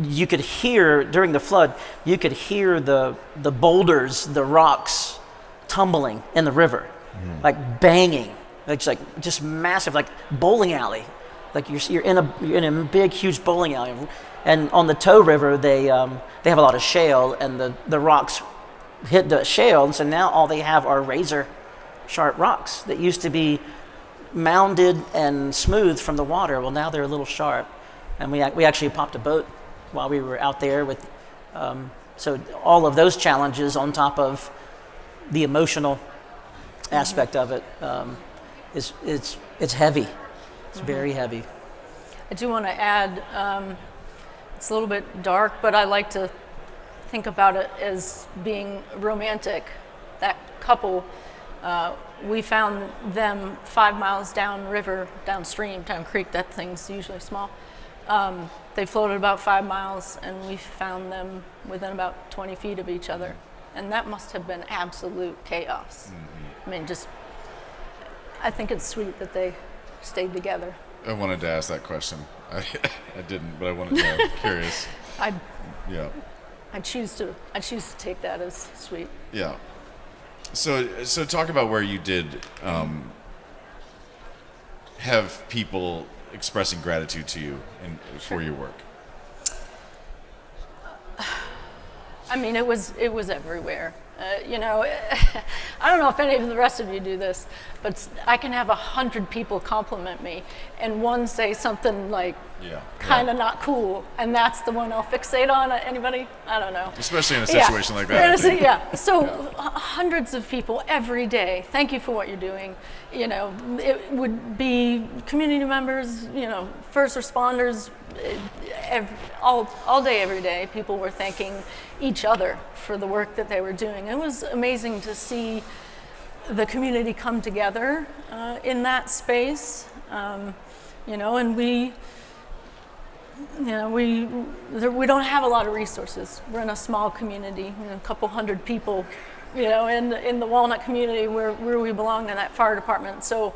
you could hear, during the flood, you could hear the boulders, the rocks tumbling in the river, like banging. It's like just massive, like bowling alley. Like you're in a big, huge bowling alley. And on the Toe River, they have a lot of shale, and the rocks hit the shale, and so now all they have are razor sharp rocks that used to be mounded and smooth from the water. Well, now they're a little sharp. And we actually popped a boat while we were out there with So all of those challenges on top of the emotional aspect of it, it's heavy. It's very heavy. I do want to add, it's a little bit dark, but I like to think about it as being romantic. That couple, we found them 5 miles downriver, downstream, down creek. That thing's usually small. They floated about 5 miles, and we found them within about 20 feet of each other. And that must have been absolute chaos. I mean, I think it's sweet that they stayed together. I wanted to ask that question. I didn't, but I wanted to know. Curious. Yeah. I choose to take that as sweet. Yeah. So talk about where you did have people expressing gratitude to you for your work. I mean, it was everywhere. You know, I don't know if any of the rest of you do this, but I can have 100 people compliment me, and one say something like, kind of not cool, and that's the one I'll fixate on. Anybody? I don't know. Especially in a situation like that. So hundreds of people every day. Thank you for what you're doing. You know, it would be community members. You know, first responders. All day, every day, people were thanking each other for the work that they were doing. It was amazing to see the community come together in that space. You know, and we don't have a lot of resources. We're in a small community, a couple hundred people, you know, in the Walnut community where we belong in that fire department. So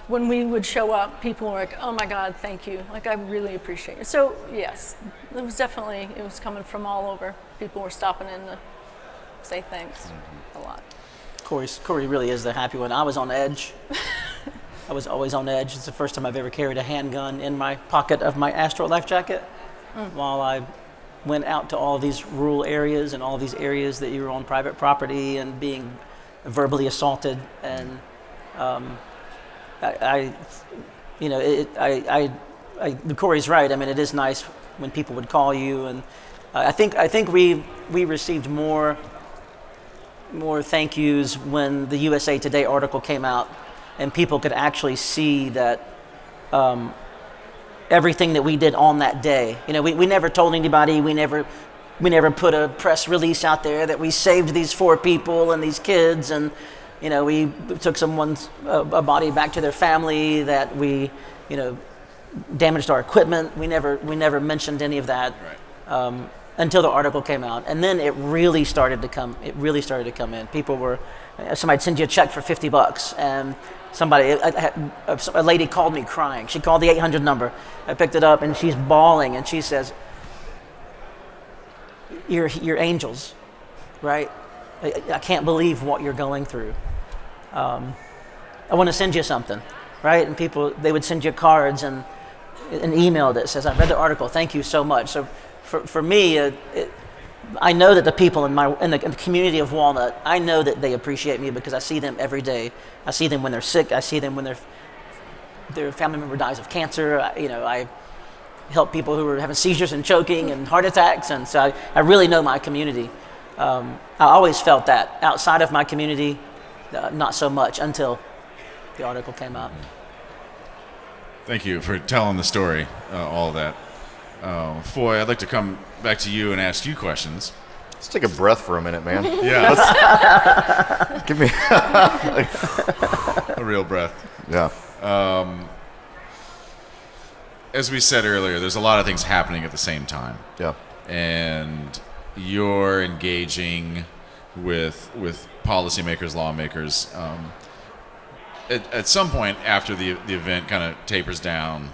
when we would show up, people were like, oh my God, thank you. Like, I really appreciate it. So yes, it was coming from all over. People were stopping in to say thanks a lot. Corey really is the happy one. I was on edge. I was always on edge. It's the first time I've ever carried a handgun in my pocket of my Astro life jacket while I went out to all these rural areas and all these areas that you were on private property and being verbally assaulted. And Corey's right. I mean, it is nice when people would call you, and I think we received more thank yous when the USA Today article came out, and people could actually see that everything that we did on that day. You know, we never told anybody. We never put a press release out there that we saved these 4 people and these kids, and you know, we took someone's a body back to their family, that we, you know, damaged our equipment. We never mentioned any of that until the article came out, and then it really started to come. It really started to come in. People were, somebody'd send you a check for $50, and a lady called me crying. She called the 800 number. I picked it up, and she's bawling, and she says, "You're angels, right? I can't believe what you're going through. I want to send you something," right? And they would send you cards and an email that says, "I read the article. Thank you so much." So for me, I know that the people in the community of Walnut, I know that they appreciate me because I see them every day. I see them when they're sick. I see them when their family member dies of cancer. I help people who are having seizures and choking and heart attacks, and so I really know my community. I always felt that. Outside of my community, not so much until the article came out. Thank you for telling the story, all of that. Foy, I'd like to come back to you and ask you questions. Let's take a breath for a minute, man. Yeah. Give me a real breath. Yeah. As we said earlier, there's a lot of things happening at the same time. Yeah. And you're engaging with policymakers, lawmakers. At some point after the event kind of tapers down,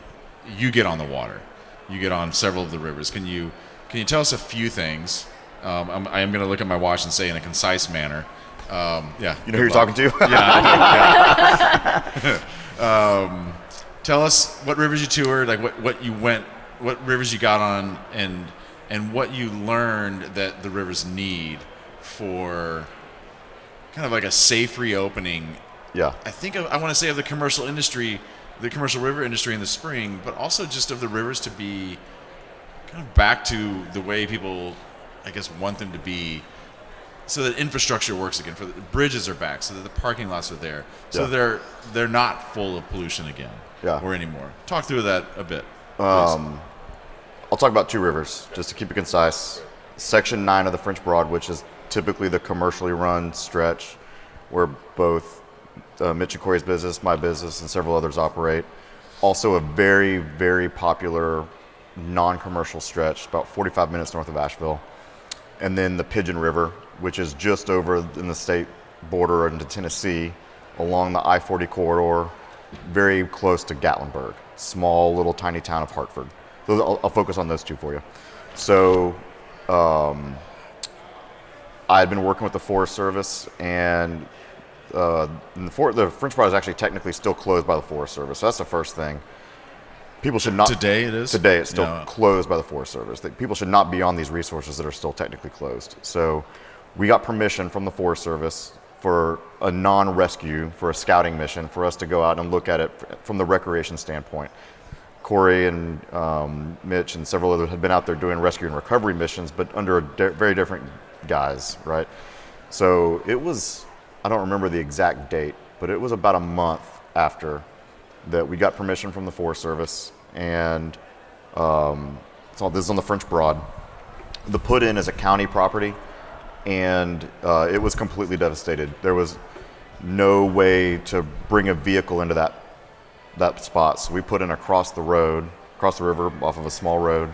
you get on the water. You get on several of the rivers. Can you tell us a few things? I am going to look at my watch and say in a concise manner. Yeah. You know who you're talking to? Yeah. Tell us what rivers you toured, like what rivers you got on, and what you learned that the rivers need for kind of like a safe reopening. Yeah. I want to say of the commercial industry, the commercial river industry in the spring, but also just of the rivers to be kind of back to the way people I guess, want them to be so that infrastructure works again. For the bridges are back, so that the parking lots are there, so they're not full of pollution again or anymore. Talk through that a bit. I'll talk about two rivers just to keep it concise. Section 9 of the French Broad, which is typically the commercially run stretch where both Mitch and Corey's business, my business, and several others operate. Also a very, very popular non-commercial stretch, about 45 minutes north of Asheville. And then the Pigeon River, which is just over in the state border into Tennessee, along the I-40 corridor, very close to Gatlinburg, small little tiny town of Hartford. So I'll focus on those two for you. So I had been working with the Forest Service, and the French Broad is actually technically still closed by the Forest Service. So that's the first thing. People should not. Today it is? Today it's still closed by the Forest Service. People should not be on these resources that are still technically closed. So we got permission from the Forest Service for a non-rescue, for a scouting mission, for us to go out and look at it from the recreation standpoint. Corey and Mitch and several others had been out there doing rescue and recovery missions, but under very different guise, right? So it was, I don't remember the exact date, but it was about a month after that we got permission from the Forest Service, and so this is on the French Broad. The put-in is a county property, and it was completely devastated. There was no way to bring a vehicle into that spot, so we put in across the river off of a small road,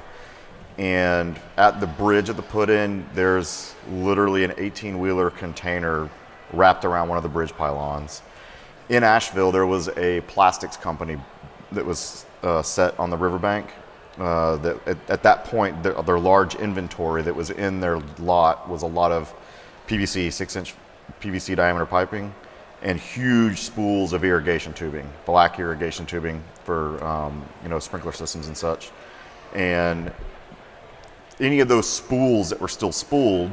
and at the bridge at the put-in, there's literally an 18-wheeler container wrapped around one of the bridge pylons. In Asheville, there was a plastics company that was set on the riverbank. At that point, their large inventory that was in their lot was a lot of PVC, 6-inch PVC diameter piping, and huge spools of irrigation tubing, black irrigation tubing for sprinkler systems and such. And any of those spools that were still spooled,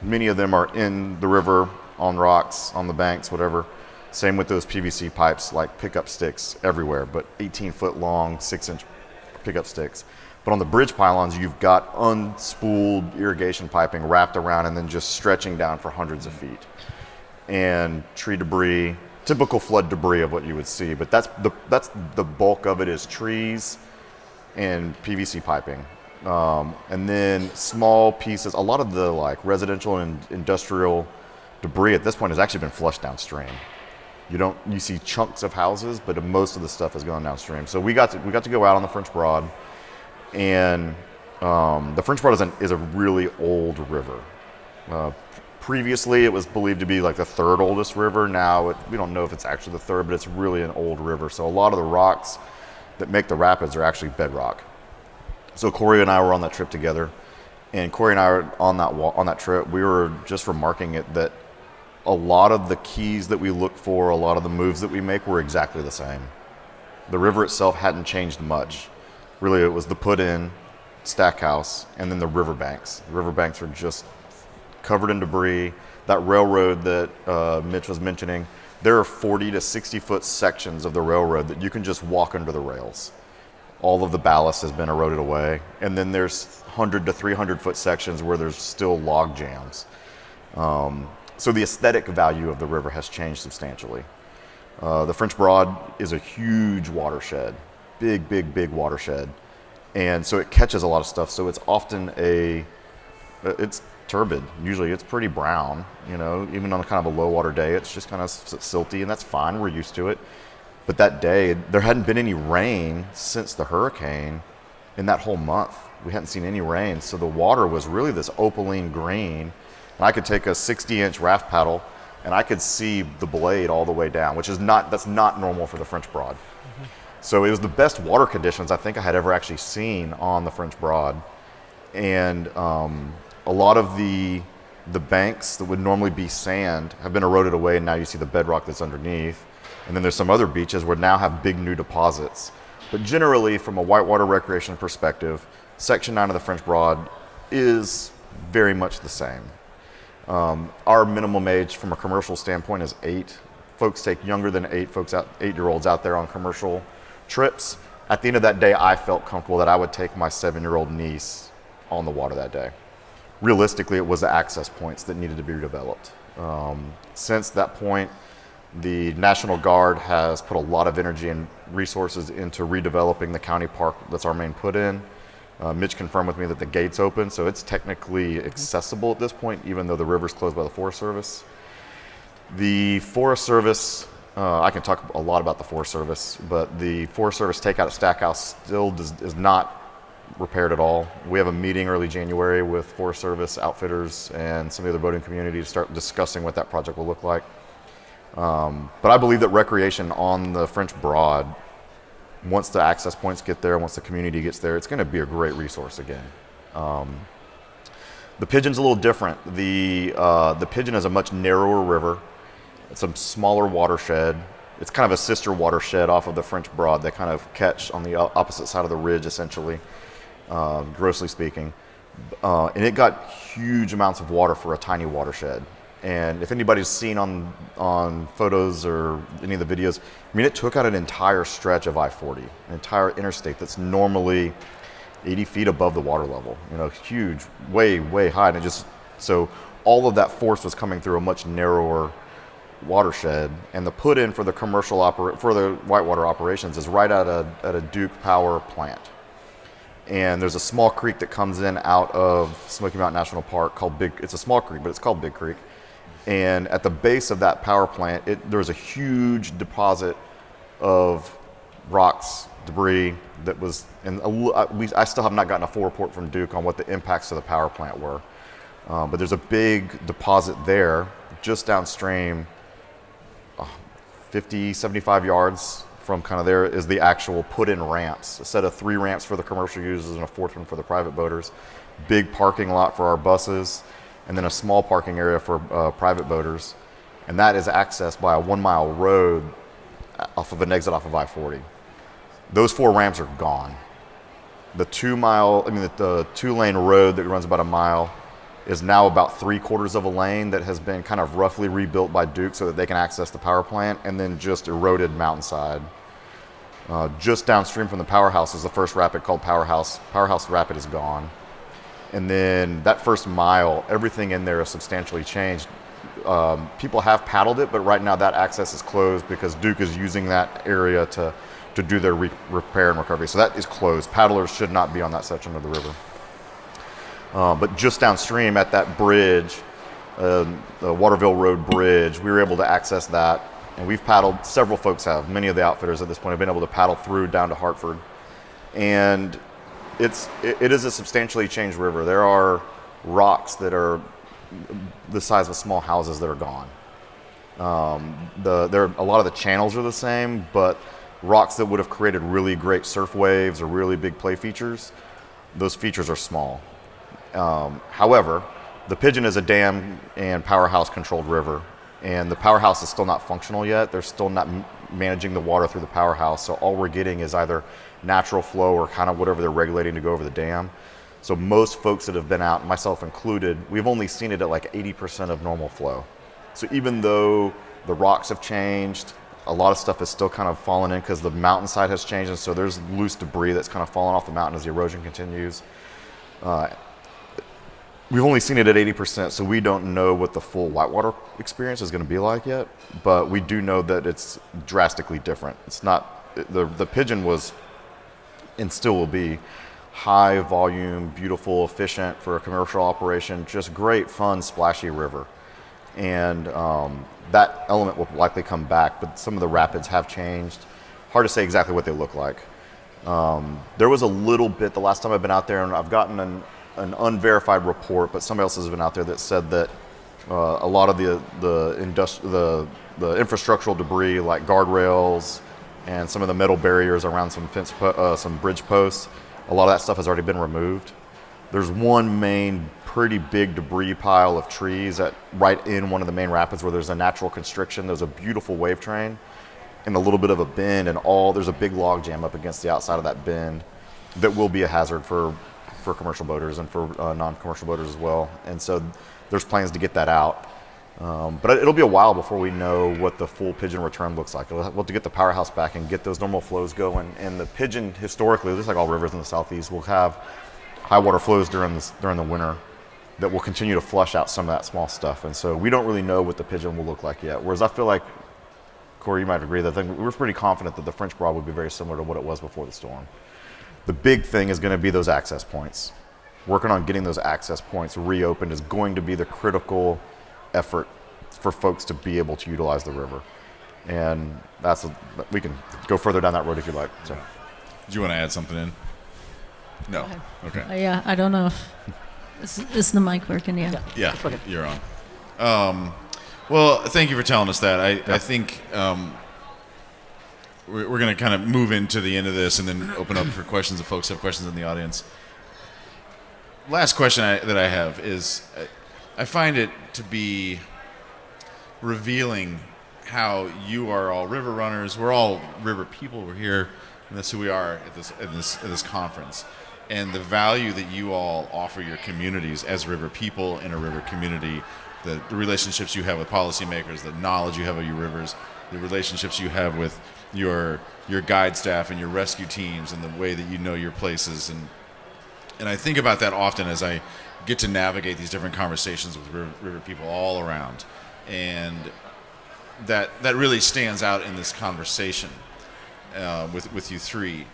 many of them are in the river, on rocks, on the banks, whatever. Same with those PVC pipes, like pickup sticks everywhere, but 18-foot long, 6-inch pickup sticks. But on the bridge pylons, you've got unspooled irrigation piping wrapped around and then just stretching down for hundreds of feet. And tree debris, typical flood debris of what you would see, but that's the bulk of it is trees and PVC piping. And then small pieces, a lot of the like residential and industrial debris at this point has actually been flushed downstream. You see chunks of houses, but most of the stuff has gone downstream. So we got to go out on the French Broad, and the French Broad is a really old river. Previously, it was believed to be like the third oldest river. Now we don't know if it's actually the third, but it's really an old river. So a lot of the rocks that make the rapids are actually bedrock. So Corey and I were on that trip together, and Corey and I were on that trip. We were just remarking it that a lot of the keys that we look for, a lot of the moves that we make were exactly the same. The river itself hadn't changed much. Really, it was the put-in, Stackhouse, and then the riverbanks. The riverbanks are just covered in debris. That railroad that Mitch was mentioning, there are 40 to 60-foot sections of the railroad that you can just walk under the rails. All of the ballast has been eroded away. And then there's 100 to 300-foot sections where there's still log jams. So the aesthetic value of the river has changed substantially. The French Broad is a huge watershed, big watershed. And so it catches a lot of stuff. So it's often it's turbid. Usually it's pretty brown, even on a kind of a low water day, it's just kind of silty, and that's fine. We're used to it. But that day, there hadn't been any rain since the hurricane in that whole month. We hadn't seen any rain. So the water was really this opaline green. And I could take a 60-inch raft paddle, and I could see the blade all the way down, that's not normal for the French Broad. Mm-hmm. So it was the best water conditions I think I had ever actually seen on the French Broad. And a lot of the banks that would normally be sand have been eroded away, and now you see the bedrock that's underneath. And then there's some other beaches where now have big new deposits. But generally, from a whitewater recreation perspective, Section 9 of the French Broad is very much the same. Our minimum age from a commercial standpoint is 8. Folks take younger than 8 8-year-olds out there on commercial trips. At the end of that day, I felt comfortable that I would take my 7-year-old niece on the water that day. realistically, it was the access points that needed to be redeveloped. Since that point, the National Guard has put a lot of energy and resources into redeveloping the county park that's our main put-in. Mitch confirmed with me that the gate's open, so it's technically accessible at this point, even though the river's closed by the Forest Service. The Forest Service, I can talk a lot about the Forest Service, but the Forest Service takeout at Stackhouse still is not repaired at all. We have a meeting early January with Forest Service outfitters and some of the other boating community to start discussing what that project will look like. But I believe that recreation on the French Broad, once the access points get there, once the community gets there, it's going to be a great resource again. The Pigeon's a little different. The Pigeon is a much narrower river. It's a smaller watershed. It's kind of a sister watershed off of the French Broad. They kind of catch on the opposite side of the ridge, essentially, grossly speaking. And it got huge amounts of water for a tiny watershed. And if anybody's seen on photos or any of the videos, I mean, it took out an entire stretch of I-40, an entire interstate that's normally 80 feet above the water level. You know, huge, way, way high. And so all of that force was coming through a much narrower watershed. And the put-in for the for the whitewater operations is right at a Duke power plant. And there's a small creek that comes in out of Smoky Mountain National Park called it's a small creek, but it's called Big Creek. And at the base of that power plant, there was a huge deposit of rocks, debris that was, and I still have not gotten a full report from Duke on what the impacts of the power plant were. But there's a big deposit there, just downstream, 50, 75 yards from kind of there is the actual put-in ramps, a set of 3 ramps for the commercial users and a 4th one for the private boaters. Big parking lot for our buses, and then a small parking area for private boaters. And that is accessed by a 1-mile road off of an exit off of I-40. Those 4 ramps are gone. The 2-lane road that runs about a mile is now about 3/4 of a lane that has been kind of roughly rebuilt by Duke so that they can access the power plant, and then just eroded mountainside. Just downstream from the powerhouse is the first rapid called Powerhouse. Powerhouse Rapid is gone. And then that first mile, everything in there is substantially changed. People have paddled it, but right now that access is closed because Duke is using that area to do their repair and recovery. So that is closed. Paddlers should not be on that section of the river. But just downstream at that bridge, the Waterville Road Bridge, we were able to access that. And we've paddled, several folks have, many of the outfitters at this point have been able to paddle through down to Hartford. And it is a substantially changed river. There are rocks that are the size of small houses that are gone. A lot of the channels are the same, but rocks that would have created really great surf waves or really big play features, those features are small. However, the Pigeon is a dam and powerhouse controlled river, and the powerhouse is still not functional yet. They're still not managing the water through the powerhouse, so all we're getting is either natural flow or kind of whatever they're regulating to go over the dam. So most folks that have been out, myself included, we've only seen it at like 80% of normal flow. So even though the rocks have changed, a lot of stuff is still kind of falling in because the mountainside has changed, and so there's loose debris that's kind of falling off the mountain as the erosion continues. We've only seen it at 80%, so we don't know what the full whitewater experience is going to be like yet, but we do know that it's drastically different. It's not, the Pigeon was, and still will be, high volume, beautiful, efficient for a commercial operation, just great, fun, splashy river. And that element will likely come back, but some of the rapids have changed. Hard to say exactly what they look like. There was a little bit, the last time I've been out there, and I've gotten an unverified report, but somebody else has been out there that said that a lot of the infrastructural debris, like guardrails and some of the metal barriers around some bridge posts, a lot of that stuff has already been removed. There's one main pretty big debris pile of trees right in one of the main rapids where there's a natural constriction. There's a beautiful wave train and a little bit of a bend, and there's a big log jam up against the outside of that bend that will be a hazard for commercial boaters and for non-commercial boaters as well. And so there's plans to get that out. But it'll be a while before we know what the full Pigeon return looks like. We'll have to get the powerhouse back and get those normal flows going. And the Pigeon, historically, just like all rivers in the southeast, will have high water flows during the winter. that will continue to flush out some of that small stuff. And so we don't really know what the pigeon will look like yet. Whereas I feel like, Corey, you might agree that we're pretty confident that the French Broad would be very similar to what it was before the storm. The big thing is going to be those access points. Working on getting those access points reopened is going to be the critical effort for folks to be able to utilize the river. And we can go further down that road if you like. So. Do you want to add something in? No. Okay. Yeah, I don't know if is the mic working? Yeah, you're on. Well, thank you for telling us that. I think we're going to kind of move into the end of this and then open up for questions if folks have questions in the audience. Last question that I have is, I find it to be revealing how you are all river runners. We're all river people. We're here, and that's who we are at this conference. And the value that you all offer your communities as river people in a river community, the relationships you have with policymakers, the knowledge you have of your rivers, the relationships you have with your guide staff and your rescue teams, and the way that you know your places. And I think about that often as I get to navigate these different conversations with river people all around. And that really stands out in this conversation with you three.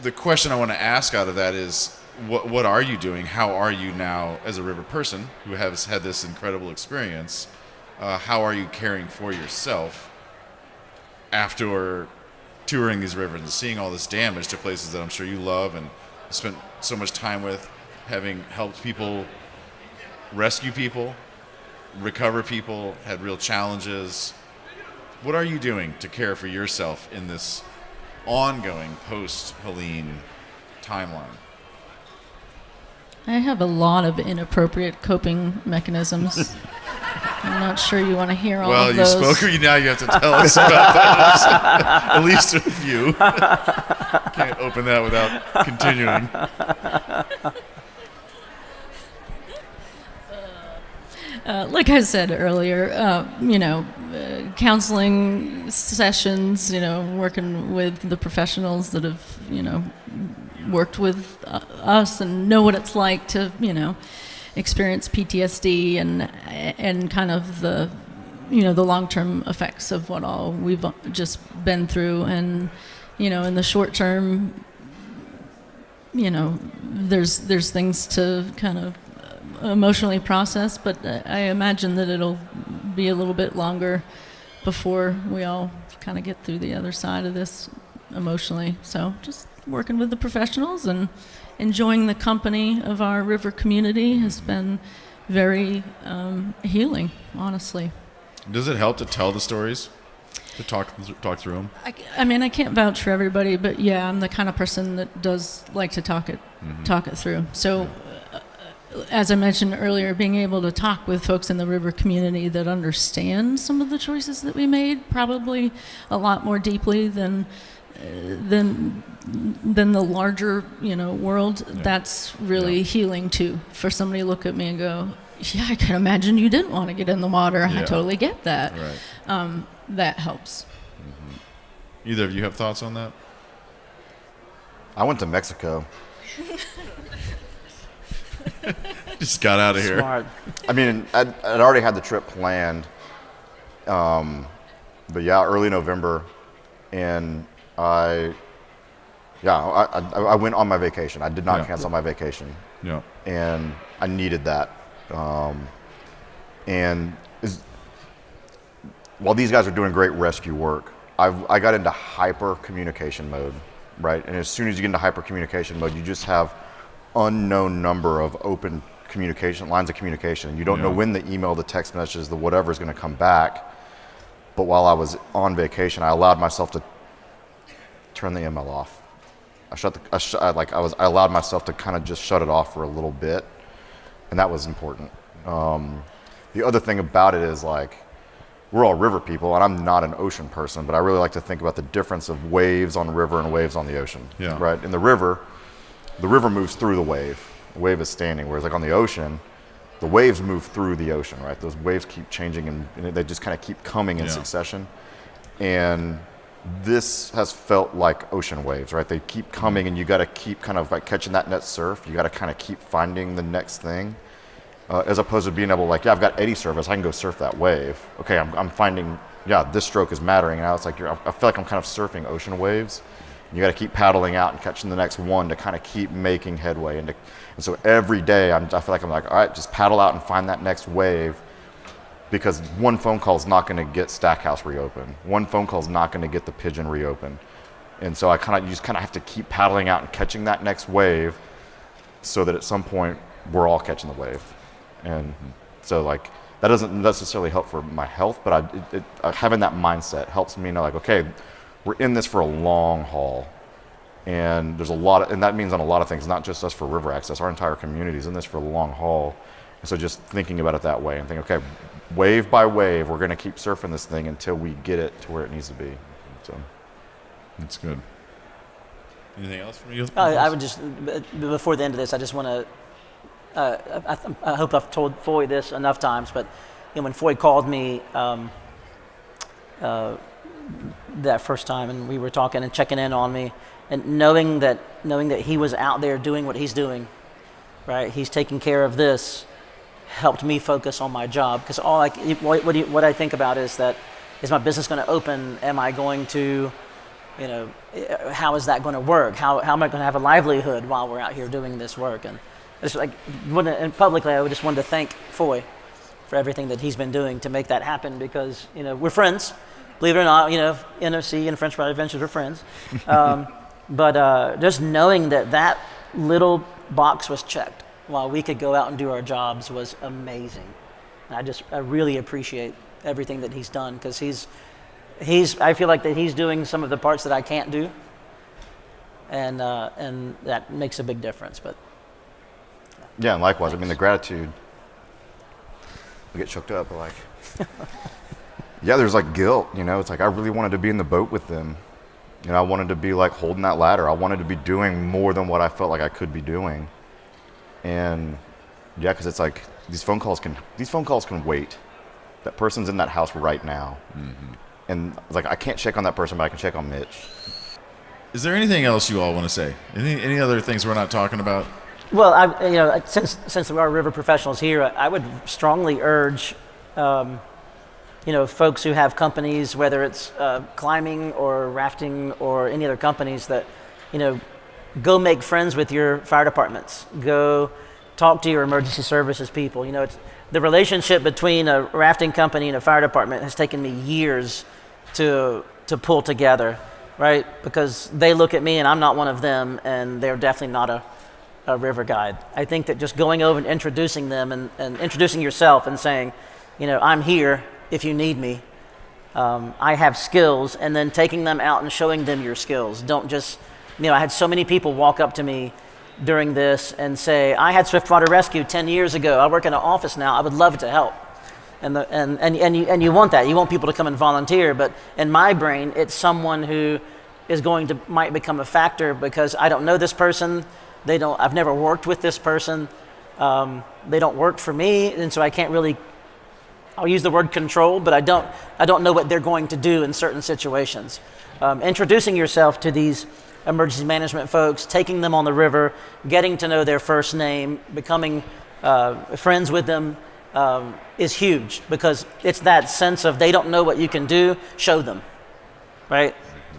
The question I want to ask out of that is, what are you doing? How are you now as a river person who has had this incredible experience? How are you caring for yourself after touring these rivers and seeing all this damage to places that I'm sure you love and spent so much time with, having helped people, rescue people, recover people, had real challenges? What are you doing to care for yourself in this ongoing post-Helene timeline? I have a lot of inappropriate coping mechanisms. I'm not sure you want to hear all of those. Well, you spoke, now you have to tell us about that. At least a few. Can't open that without continuing. Like I said earlier, counseling sessions, working with the professionals that have, worked with us and know what it's like to, experience PTSD and kind of the, the long-term effects of what all we've just been through. And, in the short term, there's things to kind of emotionally process, but I imagine that it'll be a little bit longer before we all kind of get through the other side of this emotionally. So just working with the professionals and enjoying the company of our river community has been very healing, honestly. Does it help to tell the stories? To talk through them? I mean, I can't vouch for everybody, but yeah, I'm the kind of person that does like to talk it through. So as I mentioned earlier, being able to talk with folks in the river community that understand some of the choices that we made, probably a lot more deeply than the larger, world. Yeah. That's really healing too. For somebody to look at me and go, "Yeah, I can imagine you didn't want to get in the water. Yeah. I totally get that." Right. That helps. Mm-hmm. Either of you have thoughts on that? I went to Mexico. Just got out of Smart. here. I mean, I'd already had the trip planned, but yeah, early November, and I went on my vacation. I did not cancel my vacation. Yeah. And I needed that. While these guys are doing great rescue work, I got into hyper communication mode, right? And as soon as you get into hyper communication mode, you just have unknown number of open communication lines of communication. You don't know when the email, the text messages, the whatever is going to come back. But while I was on vacation, I allowed myself to turn the email off. I allowed myself to kind of just shut it off for a little bit, and that was important. The other thing about it is, like, we're all river people, and I'm not an ocean person, but I really like to think about the difference of waves on the river and waves on the ocean. Yeah. Right? In the river moves through the wave. The wave is standing, whereas like on the ocean, the waves move through the ocean, right? Those waves keep changing and they just kind of keep coming in succession. And this has felt like ocean waves, right? They keep coming, and you got to keep kind of like catching that net surf. You got to kind of keep finding the next thing, as opposed to being able to like, yeah, I've got eddy surf, I can go surf that wave. Okay, I'm finding, yeah, this stroke is mattering. Now it's like I feel like I'm kind of surfing ocean waves. You got to keep paddling out and catching the next one to kind of keep making headway. And so every day I feel like I'm like, all right, just paddle out and find that next wave. Because one phone call is not going to get Stackhouse reopened. One phone call is not going to get the Pigeon reopened. And so you just kind of have to keep paddling out and catching that next wave, so that at some point we're all catching the wave. And so like that doesn't necessarily help for my health, but having that mindset helps me know like, okay, we're in this for a long haul. And there's and that means on a lot of things, not just us for river access, our entire community is in this for the long haul. And so just thinking about it that way and thinking, okay, wave by wave, we're going to keep surfing this thing until we get it to where it needs to be. So That's good. Anything else from you? I would just, before the end of this, I just want to, I hope I've told Foy this enough times, but when Foy called me that first time, and we were talking and checking in on me, and knowing that he was out there doing what he's doing, right? He's taking care of this, helped me focus on my job. Because what I think about is my business going to open? Am I going to, how is that going to work? How am I going to have a livelihood while we're out here doing this work? And it's like, and publicly, I just wanted to thank Foy for everything that he's been doing to make that happen, because we're friends. Believe it or not, NOC and French Pride Adventures are friends. But just knowing that little box was checked while we could go out and do our jobs was amazing. And I really appreciate everything that he's done, because I feel like that he's doing some of the parts that I can't do, and that makes a big difference. But yeah, and likewise, I mean, the gratitude, I get choked up, but like, yeah, there's like guilt, it's like I really wanted to be in the boat with them. I wanted to be like holding that ladder. I wanted to be doing more than what I felt like I could be doing. And yeah, because it's like these phone calls can wait. That person's in that house right now. Mm-hmm. And it's like I can't check on that person, but I can check on Mitch. Is there anything else you all want to say? Any other things we're not talking about? Well, since we are river professionals here, I would strongly urge, folks who have companies, whether it's climbing or rafting or any other companies, that, go make friends with your fire departments. Go talk to your emergency services people. It's the relationship between a rafting company and a fire department has taken me years to pull together, right? Because they look at me and I'm not one of them, and they're definitely not a river guide. I think that just going over and introducing them and introducing yourself and saying, I'm here if you need me. I have skills, and then taking them out and showing them your skills. Don't just, I had so many people walk up to me during this and say, I had swiftwater rescue 10 years ago. I work in an office now. I would love to help. And you want that. You want people to come and volunteer. But in my brain, it's someone who might become a factor, because I don't know this person. I've never worked with this person. They don't work for me. And so I can't really, I'll use the word control, but I don't know what they're going to do in certain situations. Introducing yourself to these emergency management folks, taking them on the river, getting to know their first name, becoming friends with them is huge, because it's that sense of they don't know what you can do, show them, right?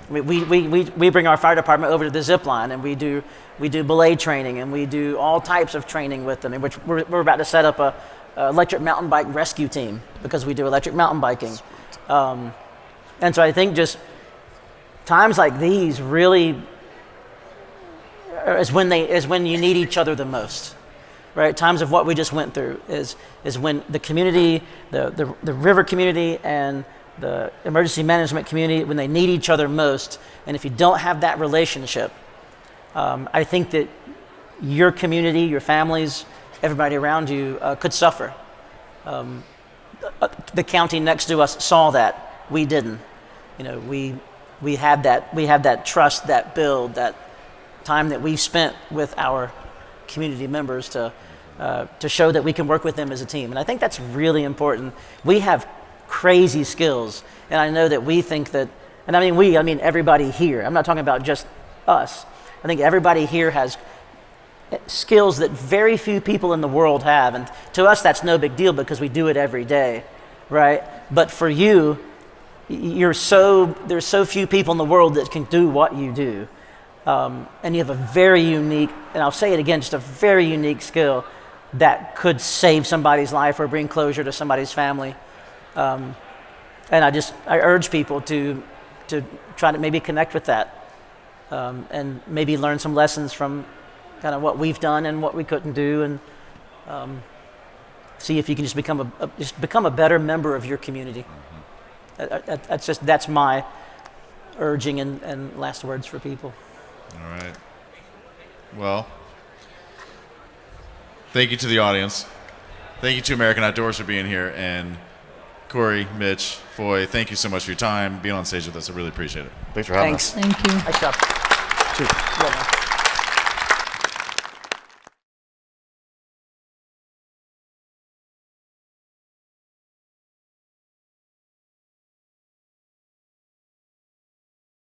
We bring our fire department over to the zip line, and we do belay training, and we do all types of training with them, in which we're about to set up a electric mountain bike rescue team, because we do electric mountain biking. And so I think just times like these really is when you need each other the most, right? Times of what we just went through is when the community, the river community and the emergency management community, when they need each other most. And if you don't have that relationship, I think that your community, your families, everybody around you could suffer. The county next to us saw that. We didn't. We had that trust, that build, that time that we've spent with our community members to show that we can work with them as a team. And I think that's really important. We have crazy skills, and I know that we think that And I mean everybody here. I'm not talking about just us. I think everybody here has skills that very few people in the world have. And to us, that's no big deal because we do it every day, right? But for you, there's so few people in the world that can do what you do. And you have a very unique, and I'll say it again, just a very unique skill that could save somebody's life or bring closure to somebody's family. And I urge people to try to maybe connect with that, and maybe learn some lessons from kind of what we've done and what we couldn't do, and see if you can just become a better member of your community. That's my urging and last words for people. All right. Well, thank you to the audience. Thank you to American Outdoors for being here. And Corey, Mitch, Foy, thank you so much for your time, being on stage with us. I really appreciate it. Thanks for having us. Thank you. Nice job. Cheers. Well done.